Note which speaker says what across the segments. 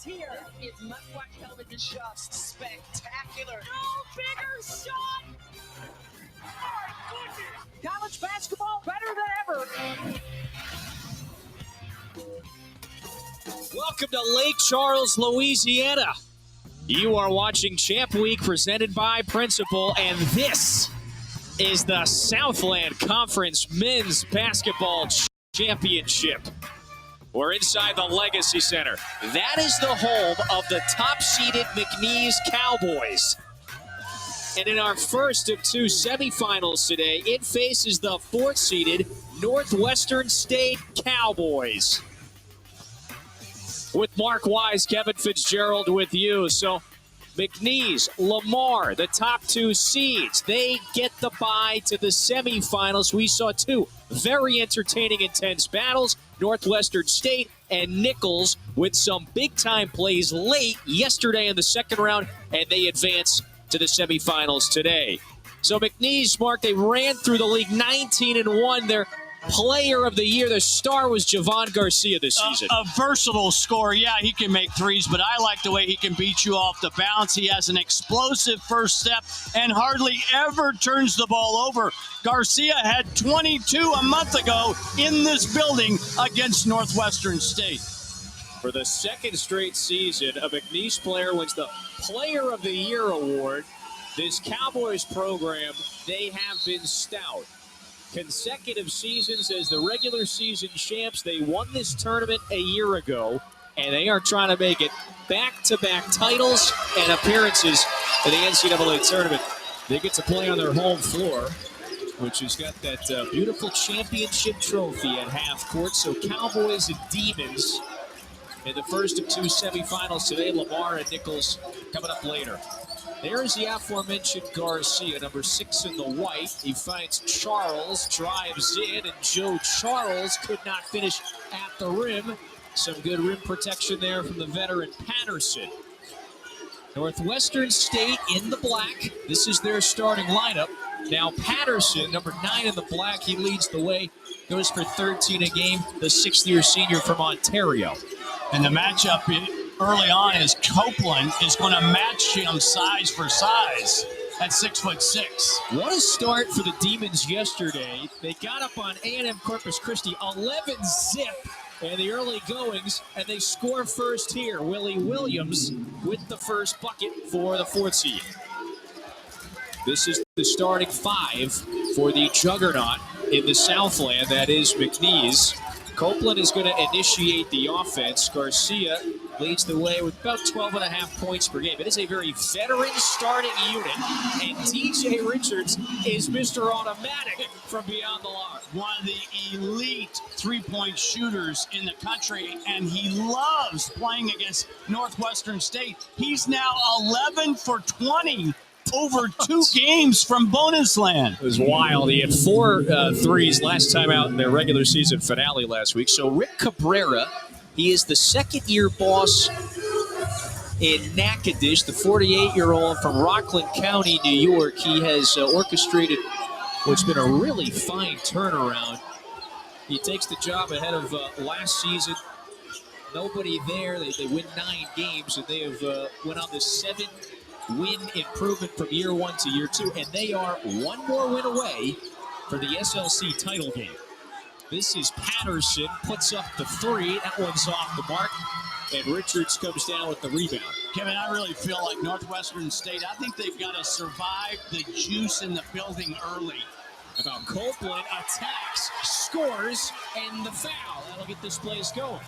Speaker 1: is here.
Speaker 2: It's must-watch television.
Speaker 1: Just spectacular.
Speaker 3: No bigger shot.
Speaker 1: My goodness.
Speaker 3: College basketball better than ever.
Speaker 4: Welcome to Lake Charles, Louisiana. You are watching Champ Week presented by Principal, and this is the Southland Conference Men's Basketball Championship. We're inside the Legacy Center. That is the home of the top-seeded McNeese Cowboys. And in our first of two semifinals today, it faces the fourth-seeded Northwestern State Cowboys. With Mark Wise, Kevin Fitzgerald with you. So McNeese, Lamar, the top two seeds, they get the bye to the semifinals. We saw two very entertaining, intense battles. Northwestern State and Nichols with some big-time plays late yesterday in the second round, and they advance to the semifinals today. So McNeese, Mark, they ran through the league 19-1. They're Player of the year, the star was Javon Garcia this season.
Speaker 5: A versatile scorer. Yeah, he can make threes, but I like the way he can beat you off the bounce. He has an explosive first step and hardly ever turns the ball over. Garcia had 22 a month ago in this building against Northwestern State.
Speaker 4: For the second straight season, a McNeese player wins the Player of the Year award. This Cowboys program, they have been stout. Consecutive seasons as the regular season champs. They won this tournament a year ago, and they are trying to make it back-to-back titles and appearances in the NCAA tournament. They get to play on their home floor, which has got that beautiful championship trophy at half court. So Cowboys and Demons in the first of two semifinals today. Lamar and Nichols coming up later. There's the aforementioned Garcia, number 6 in the white. He finds Charles, drives in, and Joe Charles could not finish at the rim. Some good rim protection there from the veteran Patterson. Northwestern State in the black. This is their starting lineup. Now Patterson, number 9 in the black, he leads the way. Goes for 13 a game, the 6th-year senior from Ontario.
Speaker 5: And the matchup early on is Copeland is going to match him size for size at 6'6".
Speaker 4: What a start for the Demons yesterday. They got up on A&M Corpus Christi 11-zip in the early goings, and they score first here. Willie Williams with the first bucket for the fourth seed. This is the starting five for the juggernaut in the Southland, that is McNeese. Copeland is going to initiate the offense. Garcia leads the way with about 12.5 points per game. It is a very veteran starting unit, and DJ Richards is Mr. Automatic from beyond the line.
Speaker 5: One of the elite three-point shooters in the country, and he loves playing against Northwestern State. He's now 11 for 20 over 2 games from bonus land.
Speaker 4: It was wild. He had 4 threes last time out in their regular season finale last week. So Rick Cabrera, he is the second-year boss in Natchitoches, the 48-year-old from Rockland County, New York. He has orchestrated what's been a really fine turnaround. He takes the job ahead of last season. Nobody there. They win 9 games, and they have went on this 7-win improvement from year 1 to year 2, and they are 1 more win away for the SLC title game. This is Patterson, puts up the 3. That one's off the mark, and Richards comes down with the rebound.
Speaker 5: Kevin, I really feel like Northwestern State, I think they've got to survive the juice in the building early.
Speaker 4: About Copeland attacks, scores, and the foul. That'll get this place going.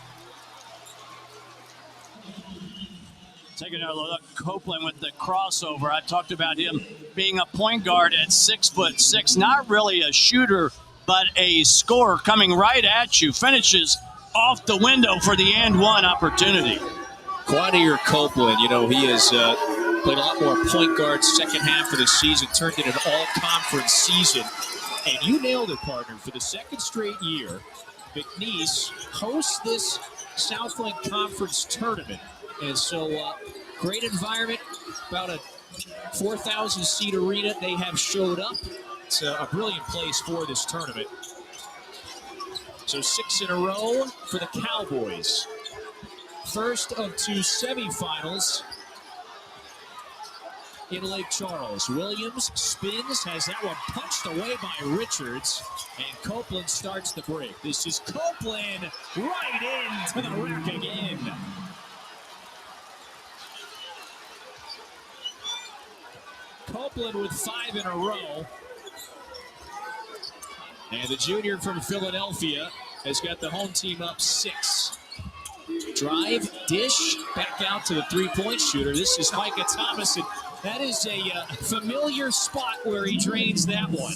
Speaker 5: Take another look. Copeland with the crossover. I talked about him being a point guard at 6'6". Not really a shooter, but a scorer coming right at you. Finishes off the window for the and one opportunity.
Speaker 4: Quadier Copeland, you know, he has played a lot more point guard second half of the season, turned it an all-conference season. And you nailed it, partner. For the second straight year, McNeese hosts this Southland Conference tournament. And so, great environment, about a 4,000-seat arena. They have showed up. It's a brilliant place for this tournament. So 6 in a row for the Cowboys. first of two semifinals in Lake Charles. Williams spins, has that one punched away by Richards, and Copeland starts the break. This is Copeland right into the rack again. Copeland with 5 in a row. And the junior from Philadelphia has got the home team up 6. Drive, dish, back out to the three-point shooter. This is Micah Thomas, and that is a familiar spot where he drains that one.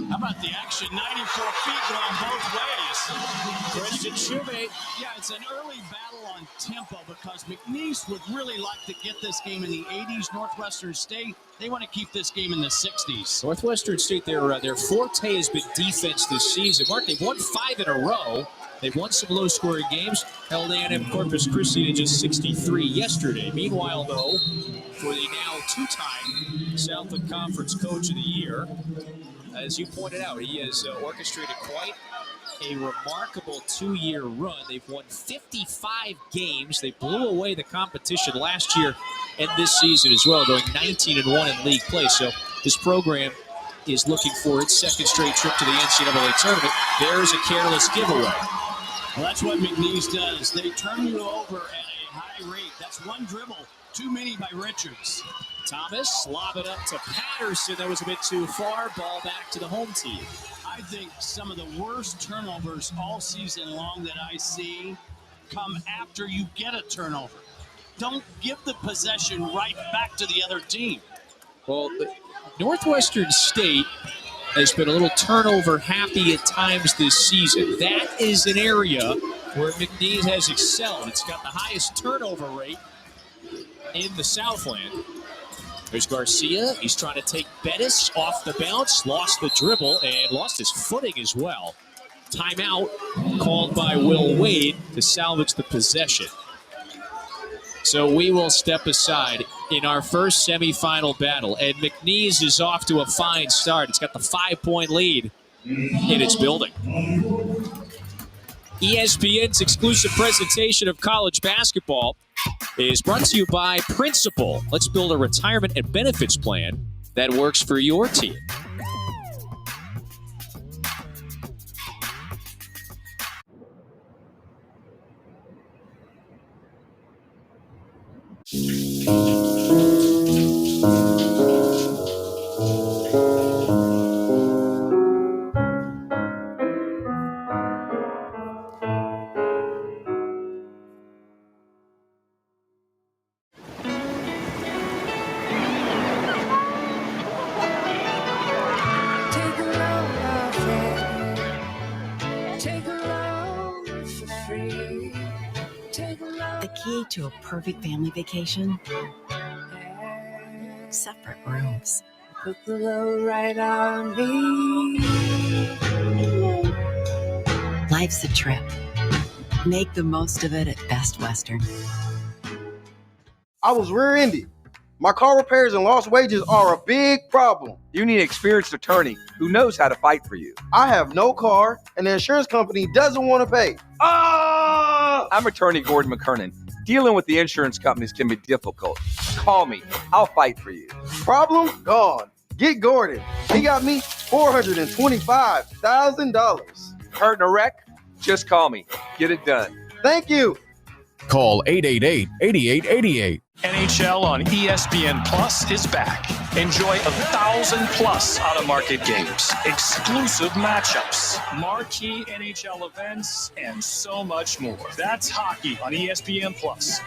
Speaker 5: How about the action? 94 feet going both ways.
Speaker 4: Christian Shumate.
Speaker 5: Yeah, it's an early battle on tempo because McNeese would really like to get this game in the 80s. Northwestern State, they want to keep this game in the 60s.
Speaker 4: Northwestern State, their forte has been defense this season. Mark, they've won 5 in a row. They've won some low-scoring games. Held A&M Corpus Christi to just 63 yesterday. Meanwhile, though, for the now two-time Southland Conference Coach of the Year, as you pointed out, he has orchestrated quite a remarkable 2-year run. They've won 55 games. They blew away the competition last year and this season as well, going 19-1 in league play. So this program is looking for its second straight trip to the NCAA tournament. There's a careless giveaway.
Speaker 5: Well, that's what McNeese does. They turn you over at a high rate. That's one dribble too many by Richards.
Speaker 4: Thomas, lob it up to Patterson. That was a bit too far. Ball back to the home team.
Speaker 5: I think some of the worst turnovers all season long that I see come after you get a turnover. Don't give the possession right back to the other team.
Speaker 4: Well, Northwestern State has been a little turnover happy at times this season. That is an area where McNeese has excelled. It's got the highest turnover rate in the Southland. There's Garcia. He's trying to take Bettis off the bounce, lost the dribble, and lost his footing as well. Timeout called by Will Wade to salvage the possession. So we will step aside in our first semifinal battle, and McNeese is off to a fine start. It's got the 5-point lead in its building. ESPN's exclusive presentation of college basketball is brought to you by Principal. Let's build a retirement and benefits plan that works for your team.
Speaker 2: The key to a perfect family vacation? Separate rooms.
Speaker 6: Put the load right on me.
Speaker 2: Life's a trip. Make the most of it at Best Western.
Speaker 7: I was rear-ended. My car repairs and lost wages are a big problem.
Speaker 8: You need an experienced attorney who knows how to fight for you.
Speaker 7: I have no car, and the insurance company doesn't want to pay.
Speaker 8: I'm attorney Gordon McKernan. Dealing with the insurance companies can be difficult. Call me. I'll fight for you.
Speaker 7: Problem gone. Get Gordon. He got me $425,000.
Speaker 8: Hurt in a wreck? Just call me. Get it done.
Speaker 7: Thank you.
Speaker 9: Call 888-8888.
Speaker 10: NHL on ESPN Plus is back. Enjoy 1,000+ out-of-market games, exclusive matchups, marquee NHL events, and so much more. That's hockey on ESPN Plus.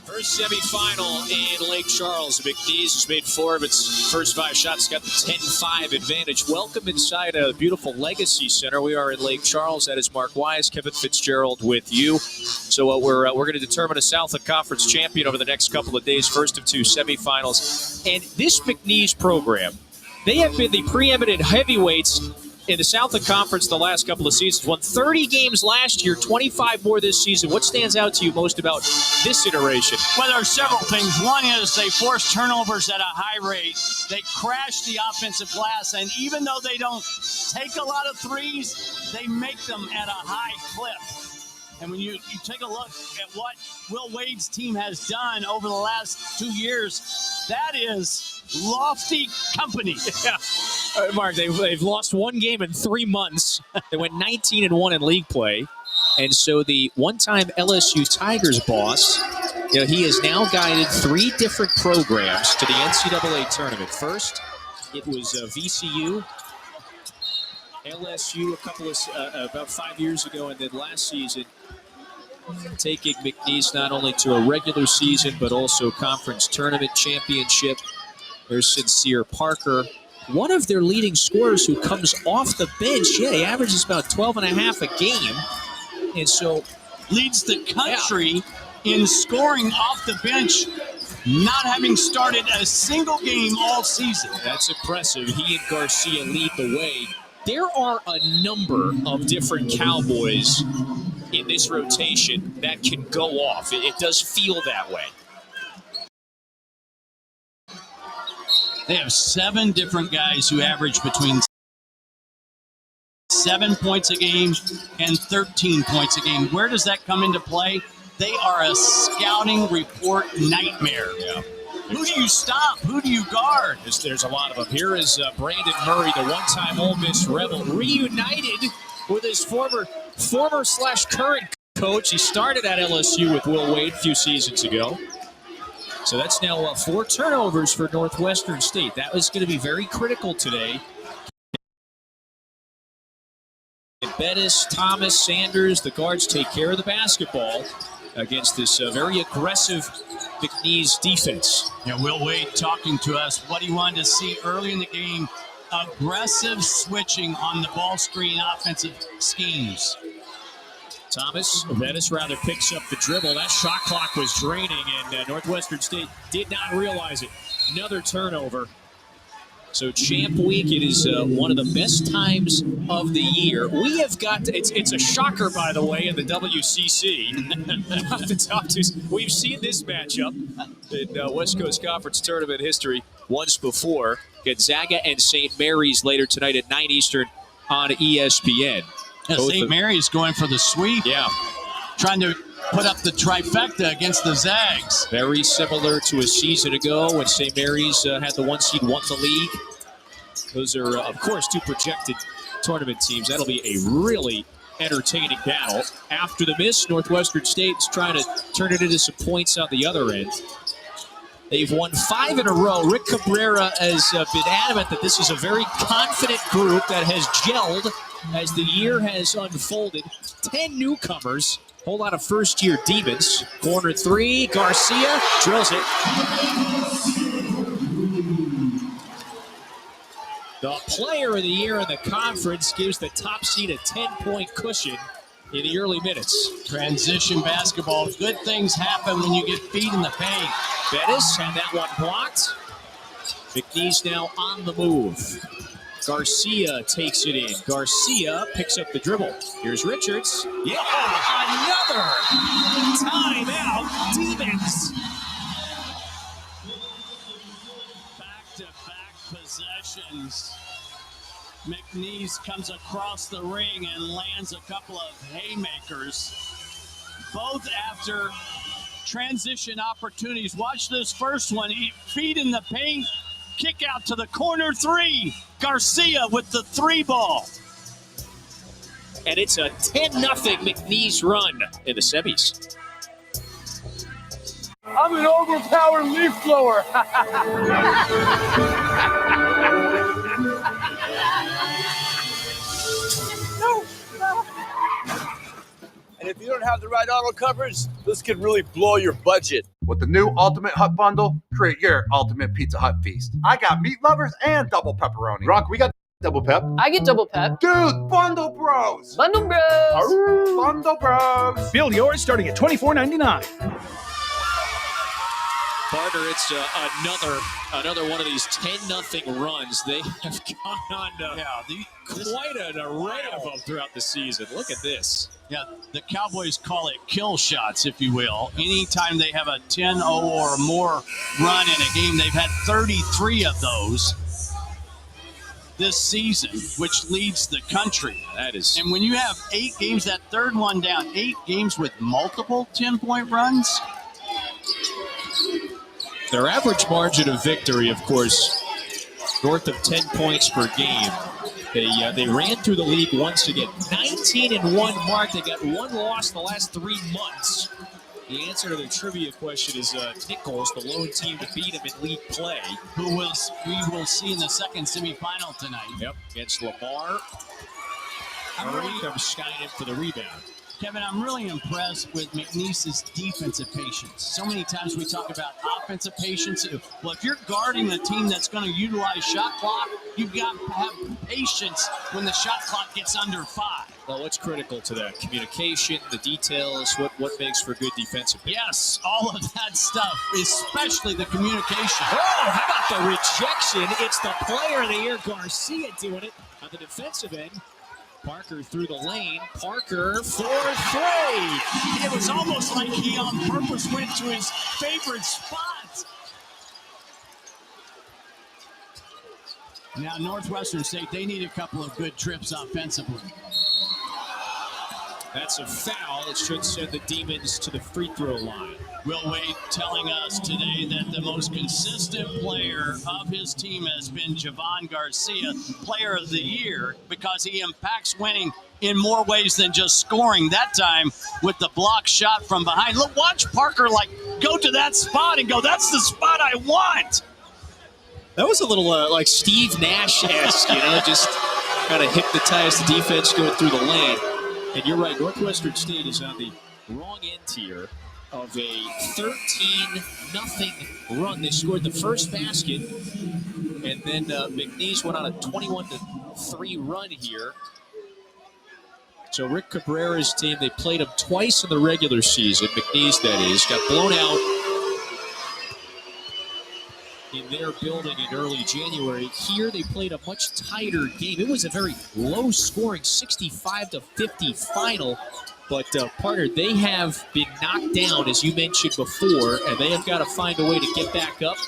Speaker 4: First semifinal in Lake Charles. McNeese has made 4 of its first 5 shots, got the 10-5 advantage. Welcome inside a beautiful Legacy Center. We are in Lake Charles. That is Mark Wise, Kevin Fitzgerald with you. So we're going to determine a Southland Conference champion over the next couple of days, first of 2 semifinals. And this McNeese program, they have been the preeminent heavyweights in the Southland Conference the last couple of seasons. Won 30 games last year, 25 more this season. What stands out to you most about this iteration?
Speaker 5: Well, there are several things. One is they force turnovers at a high rate. They crash the offensive glass, and even though they don't take a lot of threes, they make them at a high clip. And when you take a look at what Will Wade's team has done over the last 2 years, that is lofty company.
Speaker 4: Yeah. Mark, they've lost one game in 3 months. They went 19-1 in league play. And so the one-time LSU Tigers boss, he has now guided 3 different programs to the NCAA tournament. First, it was VCU, LSU about 5 years ago, and then last season, taking McNeese not only to a regular season, but also conference tournament championship. There's Sincere Parker, one of their leading scorers who comes off the bench. Yeah, he averages about 12 and a half a game. And so
Speaker 5: leads the country in scoring off the bench, not having started a single game all season.
Speaker 4: That's impressive. He and Garcia lead the way. There are a number of different Cowboys in this rotation that can go off. It does feel that way.
Speaker 5: They have 7 different guys who average between 7 points a game and 13 points a game. Where does that come into play? They are a scouting report nightmare.
Speaker 4: Yeah.
Speaker 5: Who do you stop? Who do you guard?
Speaker 4: There's a lot of them. Here is Brandon Murray, the one-time Ole Miss Rebel, reunited with his former/current coach. He started at LSU with Will Wade a few seasons ago. So that's now 4 turnovers for Northwestern State. That was going to be very critical today. Bettis, Thomas, Sanders, the guards take care of the basketball against this very aggressive McNeese defense.
Speaker 5: Yeah, Will Wade talking to us what he wanted to see early in the game. Aggressive switching on the ball screen offensive schemes.
Speaker 4: Thomas, Bettis rather picks up the dribble. That shot clock was draining, and Northwestern State did not realize it. Another turnover. So Champ Week, it is one of the best times of the year. We have got, it's a shocker, by the way, in the WCC. We've seen this matchup in West Coast Conference Tournament history once before. Gonzaga and St. Mary's later tonight at 9 Eastern on ESPN.
Speaker 5: Yeah, St. Mary's going for the sweep.
Speaker 4: Yeah.
Speaker 5: Trying to put up the trifecta against the Zags.
Speaker 4: Very similar to a season ago when St. Mary's had the 1 seed, won the league. Those are, of course, 2 projected tournament teams. That'll be a really entertaining battle. After the miss, Northwestern State is trying to turn it into some points on the other end. They've won 5 in a row. Rick Cabrera has been adamant that this is a very confident group that has gelled as the year has unfolded. 10 newcomers. Whole lot of first-year demons. Corner 3, Garcia drills it. The player of the year in the conference gives the top seed a 10-point cushion in the early minutes.
Speaker 5: Transition basketball. Good things happen when you get feet in the paint.
Speaker 4: Bettis had that one blocked. McNeese now on the move. Garcia takes it in. Garcia picks up the dribble. Here's Richards. Yeah, another timeout. Demons.
Speaker 5: Back-to-back possessions. McNeese comes across the ring and lands a couple of haymakers. Both after transition opportunities. Watch this first one. Feet in the paint. Kick out to the corner 3. Garcia with the 3 ball.
Speaker 4: And it's a 10-0 McNeese run in the semis.
Speaker 3: I'm an overpowered leaf blower.
Speaker 11: And if you don't have the right auto covers, this could really blow your budget.
Speaker 7: With the new Ultimate Hut Bundle, create your ultimate Pizza Hut feast. I got meat lovers and double pepperoni. Rock, we got double pep.
Speaker 6: I get double pep.
Speaker 7: Dude, Bundle Bros.
Speaker 6: Bundle Bros.
Speaker 7: Arr, Bundle Bros.
Speaker 12: Build yours starting at $24.99.
Speaker 4: Partner, it's another one of these 10-0 runs. They have gone on quite an array of them throughout the season. Look at this.
Speaker 5: Yeah, the Cowboys call it kill shots, if you will. Anytime they have a 10-0 or more run in a game, they've had 33 of those. this season, which leads the country.
Speaker 4: That is.
Speaker 5: And when you have 8 games, that third one down, 8 games with multiple 10-point runs.
Speaker 4: Their average margin of victory, of course, north of 10 points per game. They ran through the league once again. 19-1 mark. They got 1 loss the last 3 months. The answer to the trivia question is Nichols, the lone team to beat him in league play.
Speaker 5: We will see in the second semifinal tonight.
Speaker 4: Yep, against Lamar. Murray comes skying in for the rebound.
Speaker 5: Kevin, I'm really impressed with McNeese's defensive patience. So many times we talk about offensive patience. Well, if you're guarding a team that's going to utilize shot clock, you've got to have patience when the shot clock gets under 5.
Speaker 4: Well, what's critical to that? Communication, the details, what makes for good defensive play?
Speaker 5: Yes, all of that stuff, especially the communication.
Speaker 4: Oh, how about the rejection? It's the player of the year, Garcia, doing it on the defensive end. Parker through the lane. Parker for 3.
Speaker 5: It was almost like he on purpose went to his favorite spot. Now, Northwestern State, they need a couple of good trips offensively.
Speaker 4: That's a foul. It should send the Demons to the free throw line.
Speaker 5: Will Wade telling us today that the most consistent player of his team has been Javon Garcia, player of the year, because he impacts winning in more ways than just scoring. That time with the block shot from behind. Look, watch Parker go to that spot and go, that's the spot I want.
Speaker 4: That was a little like Steve Nash-esque, just kind of hypnotize the defense going through the lane. And you're right, Northwestern State is on the wrong end here of a 13-0 run. They scored the first basket, and then McNeese went on a 21-3 run here. So Rick Cabrera's team, they played them twice in the regular season. McNeese, that is, got blown out in their building in early January. Here they played a much tighter game. It was a very low-scoring 65-50 final. But, partner, they have been knocked down, as you mentioned before, and they have got to find a way to get back up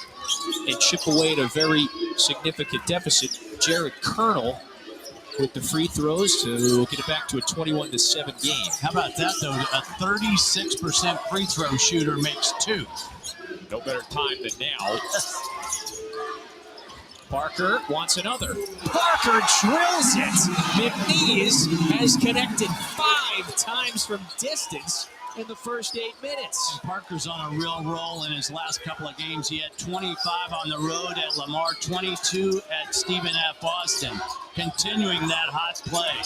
Speaker 4: and chip away at a very significant deficit. Jared Colonel with the free throws to get it back to a 21-7 game.
Speaker 5: How about that, though? A 36% free throw shooter makes 2.
Speaker 4: No better time than now. Parker wants another. Parker drills it. McNeese has connected 5 times from distance in the first 8 minutes.
Speaker 5: Parker's on a real roll in his last couple of games. He had 25 on the road at Lamar, 22 at Stephen F. Austin. Continuing that hot play.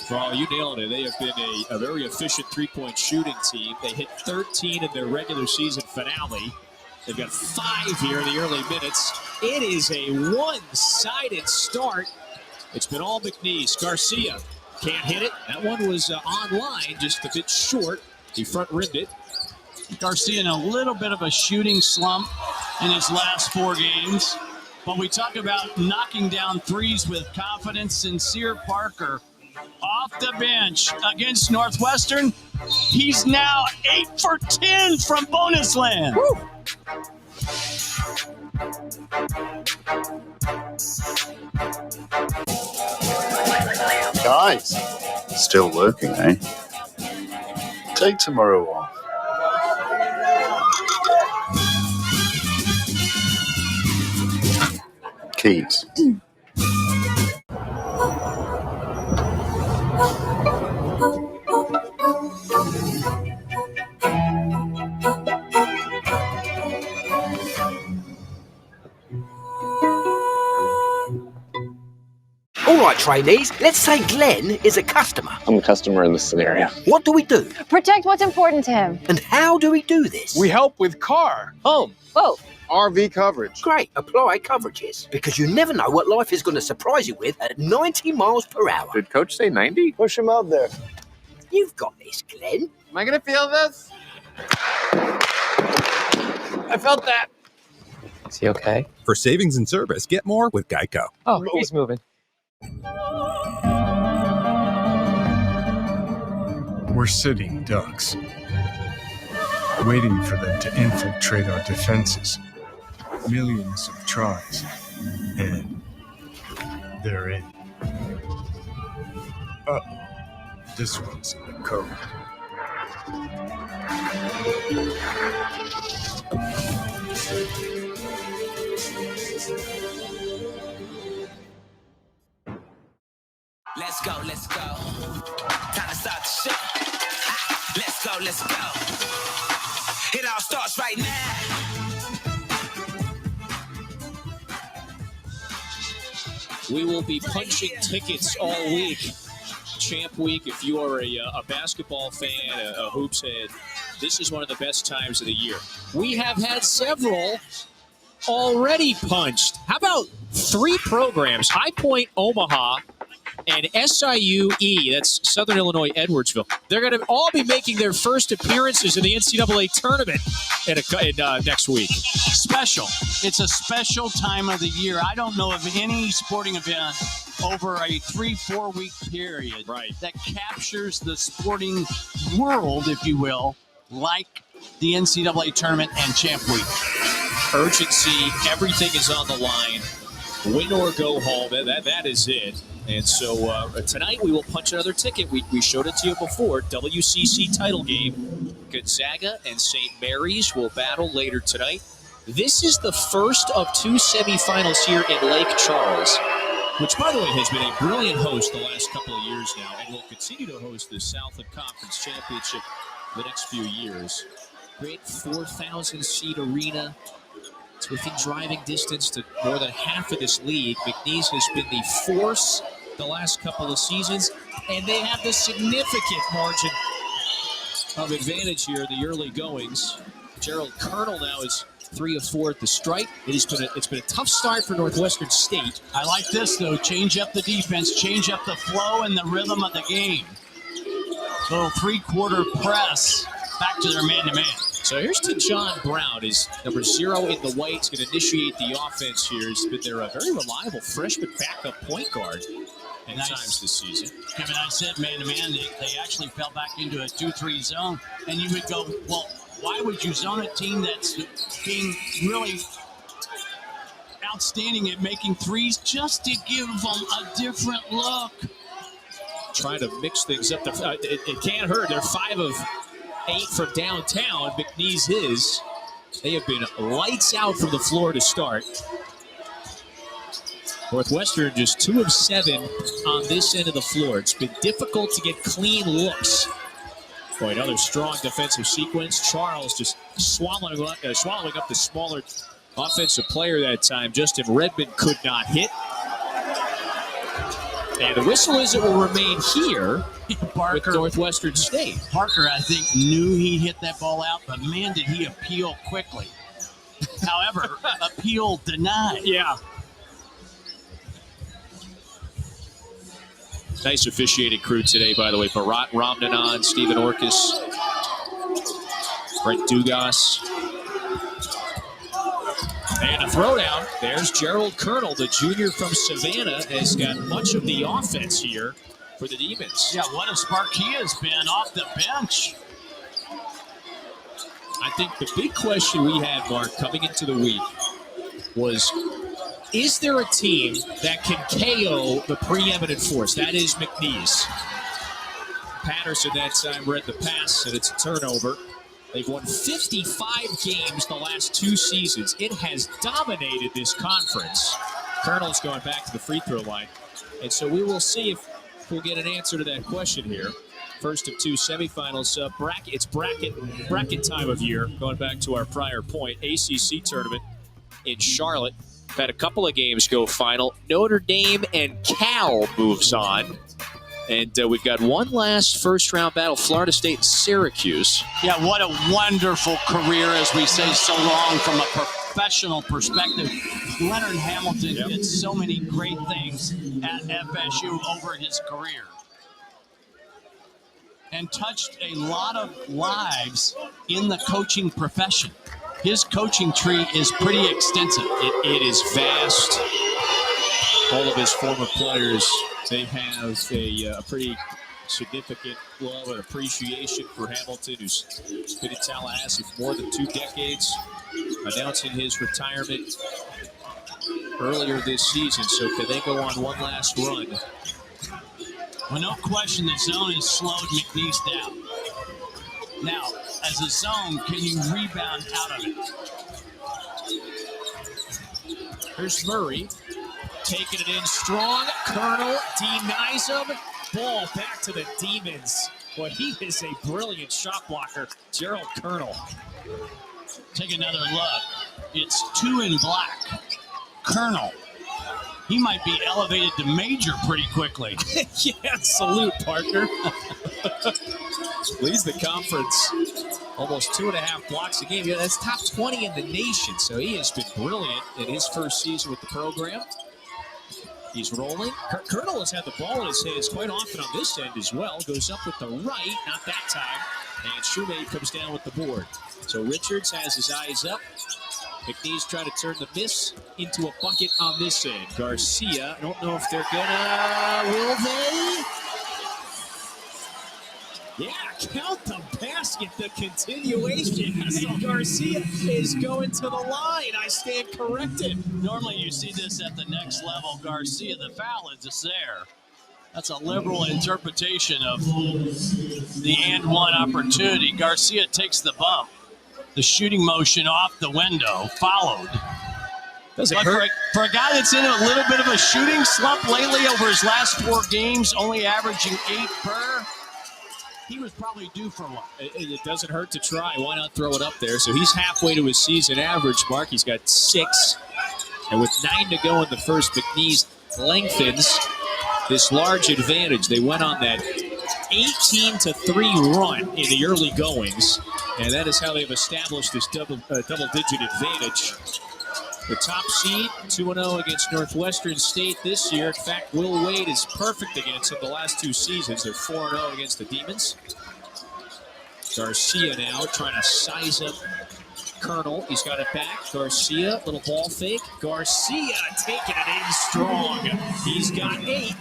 Speaker 4: Well, you nailed it. They have been a very efficient three-point shooting team. They hit 13 in their regular season finale. They've got 5 here in the early minutes. It is a one-sided start. It's been all McNeese. Garcia can't hit it. That one was online, just a bit short. He front-rimmed it.
Speaker 5: Garcia in a little bit of a shooting slump in his last 4 games. But we talk about knocking down threes with confidence. Sincere Parker off the bench against Northwestern. He's now 8 for 10 from bonus land. Woo!
Speaker 13: Guys, still working, eh? Take tomorrow off. Keys.
Speaker 14: All right, trainees, let's say Glenn is a customer.
Speaker 15: I'm a customer in this scenario.
Speaker 14: What do we do?
Speaker 16: Protect what's important to him.
Speaker 14: And how do we do this?
Speaker 3: We help with car, home,
Speaker 16: both.
Speaker 3: RV coverage.
Speaker 14: Great, apply coverages. Because you never know what life is going to surprise you with at 90 miles per hour.
Speaker 15: Did Coach say 90?
Speaker 3: Push him out there.
Speaker 14: You've got this, Glenn.
Speaker 3: Am I going to feel this? I felt that.
Speaker 15: Is he okay?
Speaker 17: For savings and service, get more with Geico.
Speaker 15: Oh, he's moving.
Speaker 18: We're sitting ducks, waiting for them to infiltrate our defenses. Millions of tries, and they're in. This one's in the code.
Speaker 1: Let's go, let's go. Time to start the show. Let's go, let's go. It all starts right now.
Speaker 4: We will be punching tickets all week. Champ Week, if you are a basketball fan, a hoops head, this is one of the best times of the year. We have had several already punched. How about 3 programs? High Point, Omaha, and SIU-E, that's Southern Illinois, Edwardsville. They're going to all be making their first appearances in the NCAA tournament next week.
Speaker 5: Special. It's a special time of the year. I don't know of any sporting event over a 3-4 week period that captures the sporting world, if you will, like the NCAA tournament and Champ Week.
Speaker 4: Urgency, everything is on the line. Win or go home, that is it. And so tonight we will punch another ticket. We showed it to you before. WCC title game. Gonzaga and St. Mary's will battle later tonight. This is the first of 2 semifinals here in Lake Charles, which, by the way, has been a brilliant host the last couple of years now and will continue to host the Southland Conference Championship the next few years. Great 4,000-seat arena. It's within driving distance to more than half of this league. McNeese has been the force the last couple of seasons, and they have the significant margin of advantage here in the early goings. Gerald Colonel now is 3 of 4 at the stripe. It's been a tough start for Northwestern State.
Speaker 5: I like this, though. Change up the defense, change up the flow and the rhythm of the game. Little 3-quarter press back to their man-to-man.
Speaker 4: So here's to John Brown, is number 0 in the white. He's going to initiate the offense here. He's been their very reliable freshman backup point guard at times this season.
Speaker 5: Kevin, I said man-to-man. They actually fell back into a 2-3 zone. And you would go, well, why would you zone a team that's being really outstanding at making threes just to give them a different look?
Speaker 4: Trying to mix things up. It can't hurt. They're 5 of 8 from downtown. McNeese is. They have been lights out from the floor to start. Northwestern just 2 of 7 on this end of the floor. It's been difficult to get clean looks. Boy, another strong defensive sequence. Charles just swallowing up the smaller offensive player that time. Justin Redmond could not hit. And the whistle is it will remain here with Northwestern State.
Speaker 5: Parker, I think, knew he hit that ball out, but man, did he appeal quickly. However, appeal denied.
Speaker 4: Yeah. Nice officiating crew today, by the way. Bharat Ramnanan, Stephen Orkus, Brent Dugas. And a throwdown. There's Gerald Colonel, the junior from Savannah, has got much of the offense here for the Demons.
Speaker 5: Yeah, what a spark he has been off the bench.
Speaker 4: I think the big question we had, Mark, coming into the week was, is there a team that can KO the preeminent force? That is McNeese. Patterson that time read the pass, and it's a turnover. They've won 55 games the last 2 seasons. It has dominated this conference. Colonel's going back to the free throw line. And so we will see if we'll get an answer to that question here. First of 2 semifinals. It's bracket time of year, going back to our prior point. ACC tournament in Charlotte. Had a couple of games go final. Notre Dame and Cal moves on. And we've got one last first-round battle, Florida State and Syracuse.
Speaker 5: Yeah, what a wonderful career, as we say so long, from a professional perspective. Leonard Hamilton did so many great things at FSU over his career and touched a lot of lives in the coaching profession. His coaching tree is pretty extensive.
Speaker 4: It is vast. All of his former players, they have a pretty significant love and appreciation for Hamilton, who's been in Tallahassee for more than 2 decades, announcing his retirement earlier this season. So can they go on one last run?
Speaker 5: Well, no question the zone has slowed McNeese down. Now, as a zone, can you rebound out of it?
Speaker 4: Here's Murray taking it in strong. Colonel denies him. Ball back to the Demons. Well, he is a brilliant shot blocker, Gerald Colonel.
Speaker 5: Take another look. It's 2 in black. Colonel. He might be elevated to major pretty quickly.
Speaker 4: Yeah, salute, partner. Leads the conference almost 2.5 blocks a game. Yeah, that's top 20 in the nation, so he has been brilliant in his first season with the program. He's rolling. Colonel has had the ball in his hands quite often on this end as well. Goes up with the right, not that time. And Shoemade comes down with the board. So Richards has his eyes up. McNeese trying to turn the miss into a bucket on this end. Garcia, I don't know if they're gonna, will they? Yeah, count the basket, the continuation. And Garcia is going to the line. I stand corrected.
Speaker 5: Normally you see this at the next level. Garcia, the foul is just there. That's a liberal interpretation of the and one opportunity. Garcia takes the bump. The shooting motion off the window, followed.
Speaker 4: Does it hurt?
Speaker 5: For a guy that's in a little bit of a shooting slump lately over his last 4 games, only averaging 8 per, he was probably due for one.
Speaker 4: It doesn't hurt to try. Why not throw it up there? So he's halfway to his season average mark. He's got 6. And with 9 to go in the first, McNeese lengthens this large advantage. They went on that 18-3 run in the early goings. And that is how they've established this double-digit advantage. The top seed, 2-0 against Northwestern State this year. In fact, Will Wade is perfect against them the last 2 seasons. They're 4-0 against the Demons. Garcia now trying to size up Colonel. He's got it back. Garcia, little ball fake. Garcia taking it in strong. He's got 8.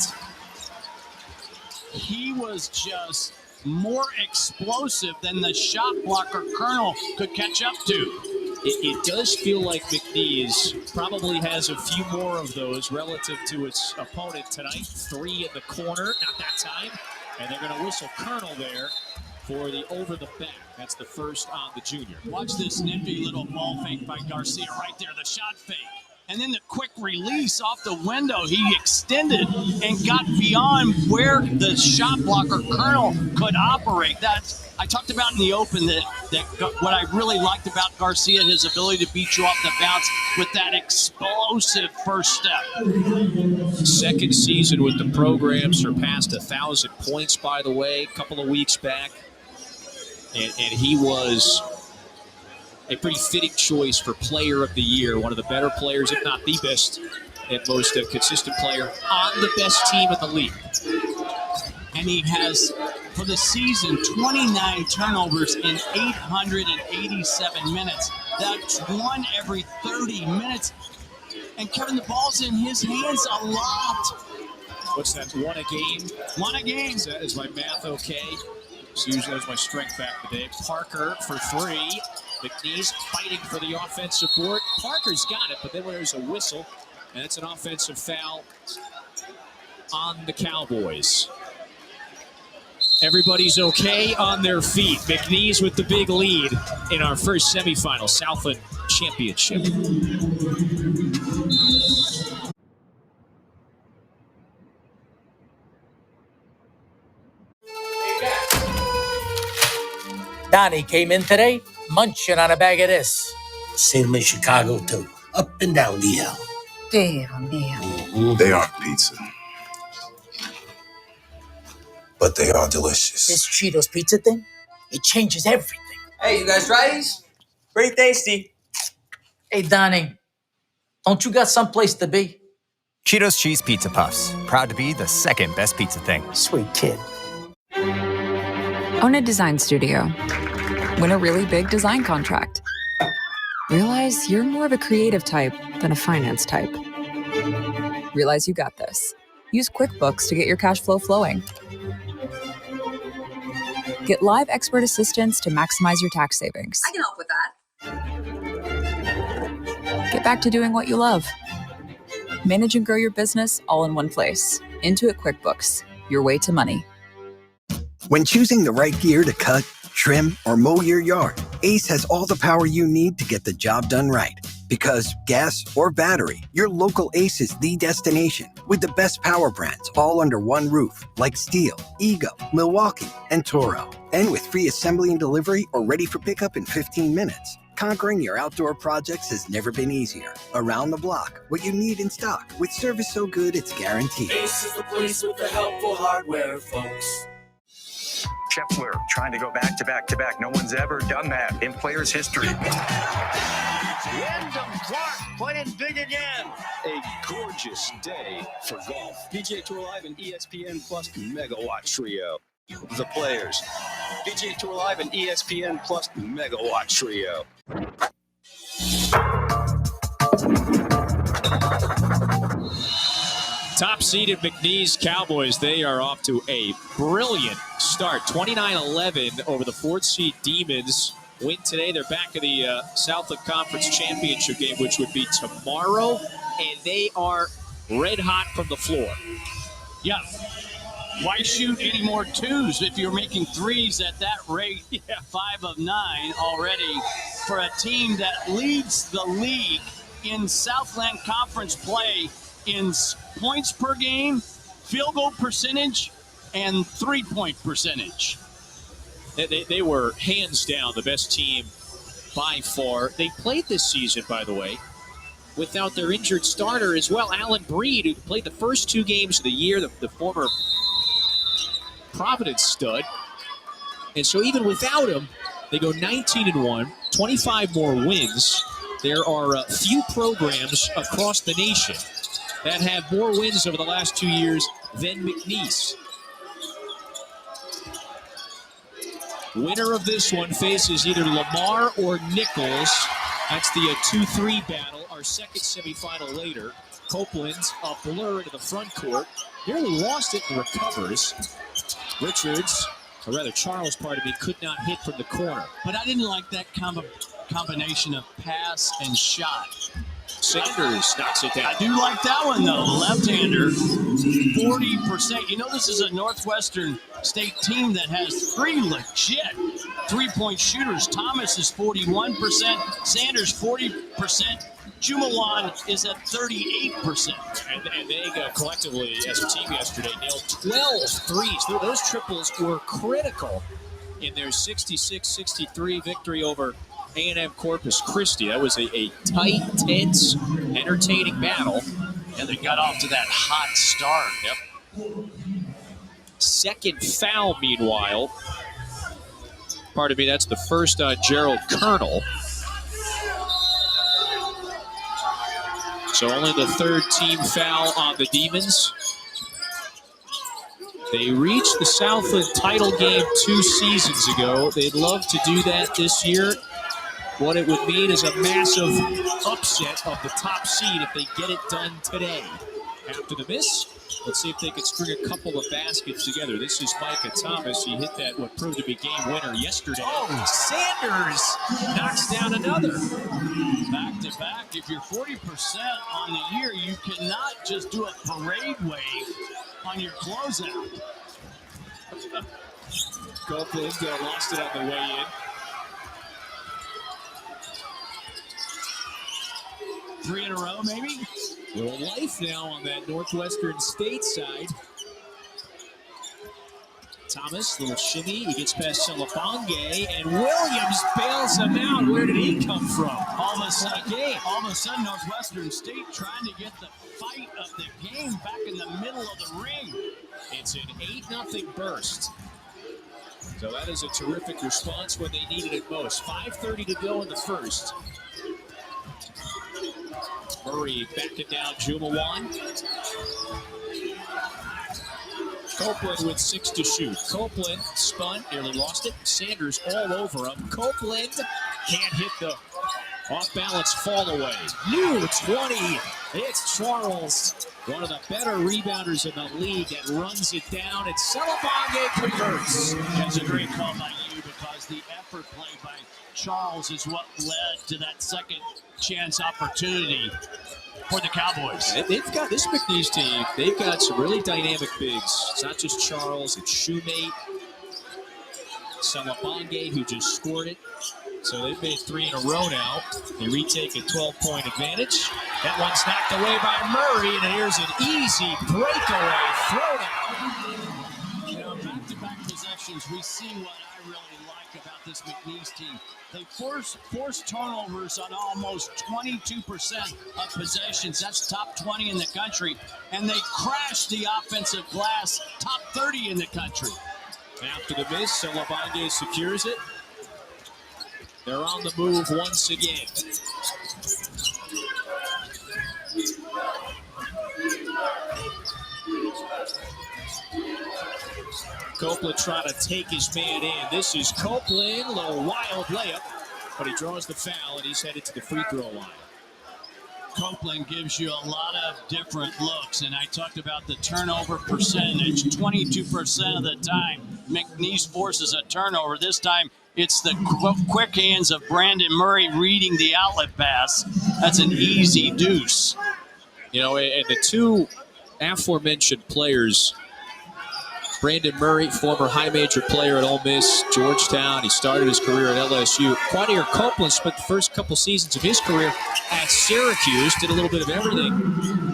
Speaker 5: He was just more explosive than the shot blocker Colonel could catch up to.
Speaker 4: It does feel like McNeese probably has a few more of those relative to its opponent tonight. 3 in the corner, not that time. And they're going to whistle Colonel there for the over the back. That's the first on the junior.
Speaker 5: Watch this nifty little ball fake by Garcia right there, the shot fake. And then the quick release off the window. He extended and got beyond where the shot blocker Colonel could operate. That's I talked about in the open that what I really liked about Garcia, his ability to beat you off the bounce with that explosive first step.
Speaker 4: Second season with the program, surpassed 1,000 points, by the way, a couple of weeks back. And he was a pretty fitting choice for Player of the Year, one of the better players, if not the best, and most consistent player on the best team in the league.
Speaker 5: And he has, for the season, 29 turnovers in 887 minutes. That's 1 every 30 minutes. And Kevin, the ball's in his hands a lot.
Speaker 4: What's that, 1 a game?
Speaker 5: 1 a game.
Speaker 4: Is my math okay? So usually that was my strength back today. Parker for 3. McNeese fighting for the offensive board. Parker's got it, but then when there's a whistle, and it's an offensive foul on the Cowboys. Everybody's okay on their feet. McNeese with the big lead in our first semifinal, Southland Championship.
Speaker 19: Donnie came in today, munching on a bag of this.
Speaker 14: Seen him in Chicago, too. Up and down the L.
Speaker 2: Damn, man.
Speaker 13: They aren't pizza, but they are delicious.
Speaker 19: This Cheetos pizza thing, it changes everything.
Speaker 20: Hey, you guys try these? Pretty tasty.
Speaker 19: Hey, Donnie, don't you got someplace to be?
Speaker 21: Cheetos Cheese Pizza Puffs. Proud to be the second best pizza thing.
Speaker 19: Sweet kid.
Speaker 22: Own a design studio. Win a really big design contract. Realize you're more of a creative type than a finance type. Realize you got this. Use QuickBooks to get your cash flow flowing. Get live expert assistance to maximize your tax savings.
Speaker 23: I can help with that.
Speaker 22: Get back to doing what you love. Manage and grow your business all in one place. Intuit QuickBooks, your way to money.
Speaker 8: When choosing the right gear to cut, trim, or mow your yard, Ace has all the power you need to get the job done right. Because gas or battery, your local Ace is the destination with the best power brands all under one roof, like Steel, Ego, Milwaukee, and Toro. And with free assembly and delivery or ready for pickup in 15 minutes. Conquering your outdoor projects has never been easier. Around the block, what you need in stock, with service so good it's guaranteed.
Speaker 1: Ace is the place with the helpful hardware, folks.
Speaker 9: Scheffler trying to go back to back to back. No one's ever done that in players' history.
Speaker 1: Wyndham Clark playing big again.
Speaker 23: A gorgeous day for golf. PGA Tour Live and ESPN Plus Megawatt Trio. The players. PGA Tour Live and ESPN Plus Megawatt Trio.
Speaker 4: Top-seeded McNeese Cowboys, they are off to a brilliant start. 29-11 over the fourth-seed Demons. Win today. They're back in the Southland Conference Championship game, which would be tomorrow, and they are red hot from the floor.
Speaker 5: Yeah. Why shoot any more twos if you're making threes at that rate? 5 of 9 already for a team that leads the league in Southland Conference play in points per game, field goal percentage, and three-point percentage.
Speaker 4: They were hands down the best team by far. They played this season, by the way, without their injured starter as well, Alan Breed, who played the first 2 games of the year, the former Providence stud. And so even without him, they go 19-1, 25 more wins. There are few programs across the nation that have more wins over the last 2 years than McNeese. Winner of this one faces either Lamar or Nichols. That's the 2-3 battle, our second semifinal later. Copeland, a blur into the front court. Nearly lost it and recovers. Richards, or rather Charles, could not hit from the corner.
Speaker 5: But I didn't like that combination of pass and shot.
Speaker 4: Sanders knocks it down.
Speaker 5: I do like that one, though. Left-hander, 40%. You know, this is a Northwestern State team that has 3 legit three-point shooters. Thomas is 41%, Sanders 40%, Jumawan is at 38%.
Speaker 4: And they collectively, as a team yesterday, nailed 12 threes. Those triples were critical in their 66-63 victory over A&M Corpus Christi. That was a tight, tense, entertaining battle.
Speaker 5: And they got off to that hot start.
Speaker 4: Yep. Second foul, meanwhile. Pardon me, that's the first on Gerald Colonel. So only the third team foul on the Demons. They reached the Southland title game 2 seasons ago. They'd love to do that this year. What it would mean is a massive upset of the top seed if they get it done today. After the miss, let's see if they can string a couple of baskets together. This is Micah Thomas. He hit that what proved to be game winner yesterday.
Speaker 5: Oh,
Speaker 4: Sanders knocks down another.
Speaker 5: Back to back. If you're 40% on the year, you cannot just do a parade wave on your closeout.
Speaker 4: Copeland lost it on the way in.
Speaker 5: 3 in a row, maybe?
Speaker 4: Little life now on that Northwestern State side. Thomas, little shimmy. He gets past Semifinals, and Williams bails him out. Where did he come from?
Speaker 5: All of a sudden, Northwestern State trying to get the fight of the game back in the middle of the ring.
Speaker 4: It's an 8-0 burst. So that is a terrific response when they needed it most. 5:30 to go in the first. Murray backing down Jumawan. Copeland with 6 to shoot. Copeland spun, nearly lost it. Sanders all over him. Copeland can't hit the off-balance fall away. New 20. It's Charles, one of the better rebounders in the league, that runs it down, and Semifinals converts.
Speaker 5: That's a great call by you, because chance. The effort play by Charles is what led to that second chance opportunity for the Cowboys.
Speaker 4: They've got this McNeese team. They've got some really dynamic bigs. It's not just Charles, it's Shoemate, Salabonge, who just scored it. So they've made 3 in a row now. They retake a 12-point advantage. That one's knocked away by Murray, and here's an easy breakaway throwdown.
Speaker 5: You know, back-to-back possessions, we see what I really like about this McNeese team. They force turnovers on almost 22% of possessions. That's top 20 in the country. And they crash the offensive glass, top 30 in the country.
Speaker 4: After the miss, Salabonge secures it. They're on the move once again. Copeland trying to take his man in. This is Copeland, a little wild layup, but he draws the foul and he's headed to the free throw line.
Speaker 5: Copeland gives you a lot of different looks, and I talked about the turnover percentage. 22% of the time, McNeese forces a turnover. This time, it's the quick hands of Brandon Murray reading the outlet pass. That's an easy deuce.
Speaker 4: You know, and the two aforementioned players, Brandon Murray, former high major player at Ole Miss, Georgetown. He started his career at LSU. Quadir Copeland spent the first couple seasons of his career at Syracuse, did a little bit of everything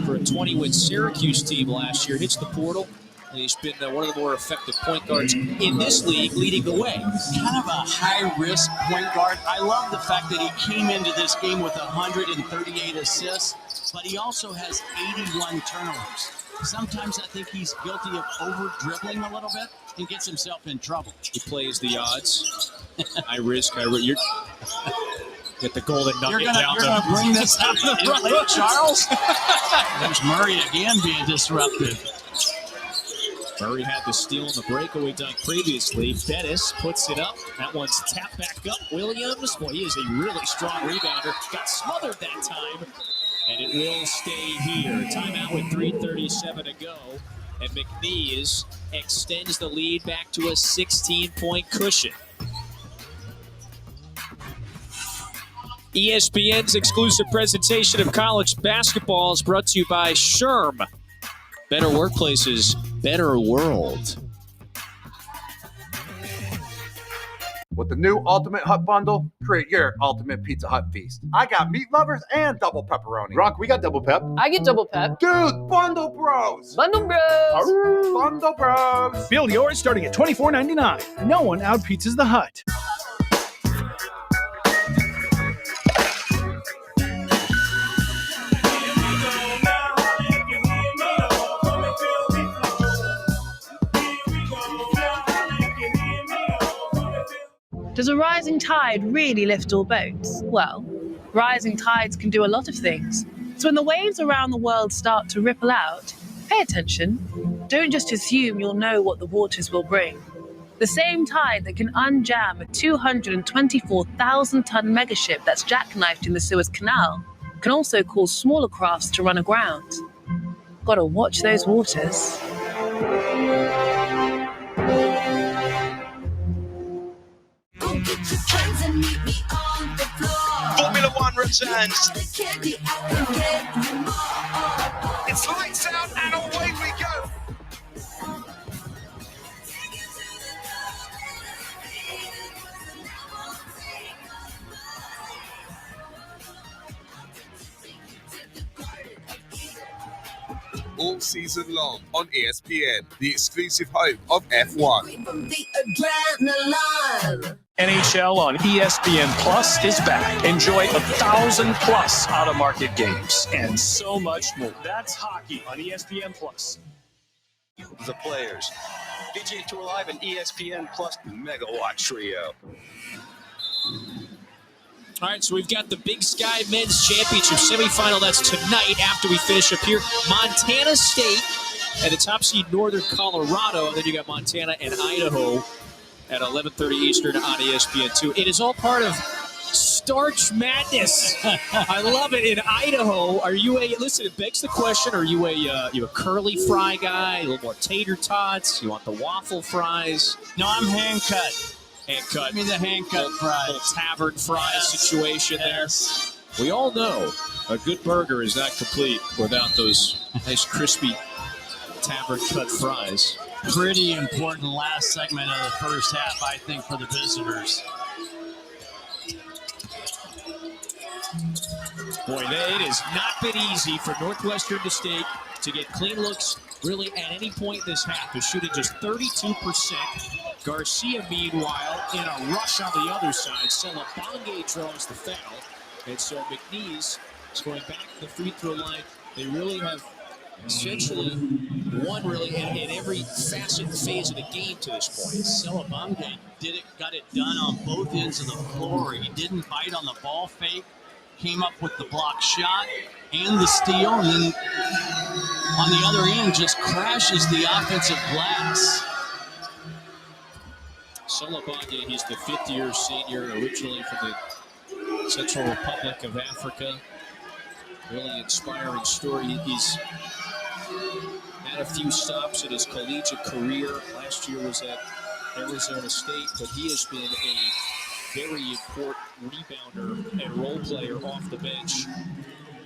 Speaker 4: for a 20-win Syracuse team last year. Hits the portal. And he's been one of the more effective point guards in this league, leading the way.
Speaker 5: Kind of a high-risk point guard. I love the fact that he came into this game with 138 assists, but he also has 81 turnovers. Sometimes I think he's guilty of over-dribbling a little bit and gets himself in trouble.
Speaker 4: He plays the odds. I risk. You're get the golden nugget down.
Speaker 5: You're going to bring this up in late, Charles? There's Murray again being disruptive.
Speaker 4: Murray had the steal in the breakaway dunk previously. Bettis puts it up. That one's tapped back up. Williams, boy, he is a really strong rebounder. Got smothered that time, and it will stay here. Timeout with 3:37 to go, and McNeese extends the lead back to a 16-point cushion. ESPN's exclusive presentation of college basketball is brought to you by Sherm. Better workplaces, better world.
Speaker 7: With the new Ultimate Hut Bundle, create your ultimate Pizza Hut feast. I got meat lovers and double pepperoni.
Speaker 3: Rock, we got double pep.
Speaker 6: I get double pep.
Speaker 7: Dude, Bundle Bros!
Speaker 6: Bundle Bros!
Speaker 7: Bundle Bros!
Speaker 12: Build yours starting at $24.99. No one out-pizzas the Hut.
Speaker 10: Does a rising tide really lift all boats? Well, rising tides can do a lot of things. So when the waves around the world start to ripple out, pay attention. Don't just assume you'll know what the waters will bring. The same tide that can unjam a 224,000-ton megaship that's jackknifed in the Suez Canal can also cause smaller crafts to run aground. Gotta watch those waters.
Speaker 23: Formula One returns. It's lights out and away we go.
Speaker 11: All season long on ESPN, the exclusive home of F1.
Speaker 12: NHL on ESPN Plus is back. Enjoy 1,000+ out-of-market games and so much more. That's hockey on ESPN Plus.
Speaker 23: The players. PGA Tour Live and ESPN Plus Megawatt Trio.
Speaker 4: All right, so we've got the Big Sky Men's Championship semifinal. That's tonight after we finish up here. Montana State at the top seed Northern Colorado, and then you got Montana and Idaho at 11:30 Eastern on ESPN2. It is all part of Starch Madness. I love it. In Idaho, are you listen, it begs the question, are you a curly fry guy, a little more tater tots? You want the waffle fries?
Speaker 5: No, I'm hand cut.
Speaker 4: hand cut.
Speaker 5: Give me the hand cut fries.
Speaker 4: Little tavern fries situation there. We all know a good burger is not complete without those nice crispy tavern cut fries.
Speaker 5: Pretty important last segment of the first half, I think, for the visitors.
Speaker 4: Boy, it has not been easy for Northwestern State to get clean looks really at any point in this half. They're shooting just 32%. Garcia, meanwhile, in a rush on the other side. Semifinals draws the foul. And so McNeese is going back to the free throw line. They really have essentially won really in every facet and phase of the game to this point.
Speaker 5: Semifinals got it done on both ends of the floor. He didn't bite on the ball fake. Came up with the block shot and the steal, and then on the other end just crashes the offensive glass.
Speaker 4: Solobanya, he's the fifth-year senior, originally from the Central Republic of Africa. Really inspiring story. He's had a few stops in his collegiate career. Last year was at Arizona State, but he has been a very important rebounder and role player off the bench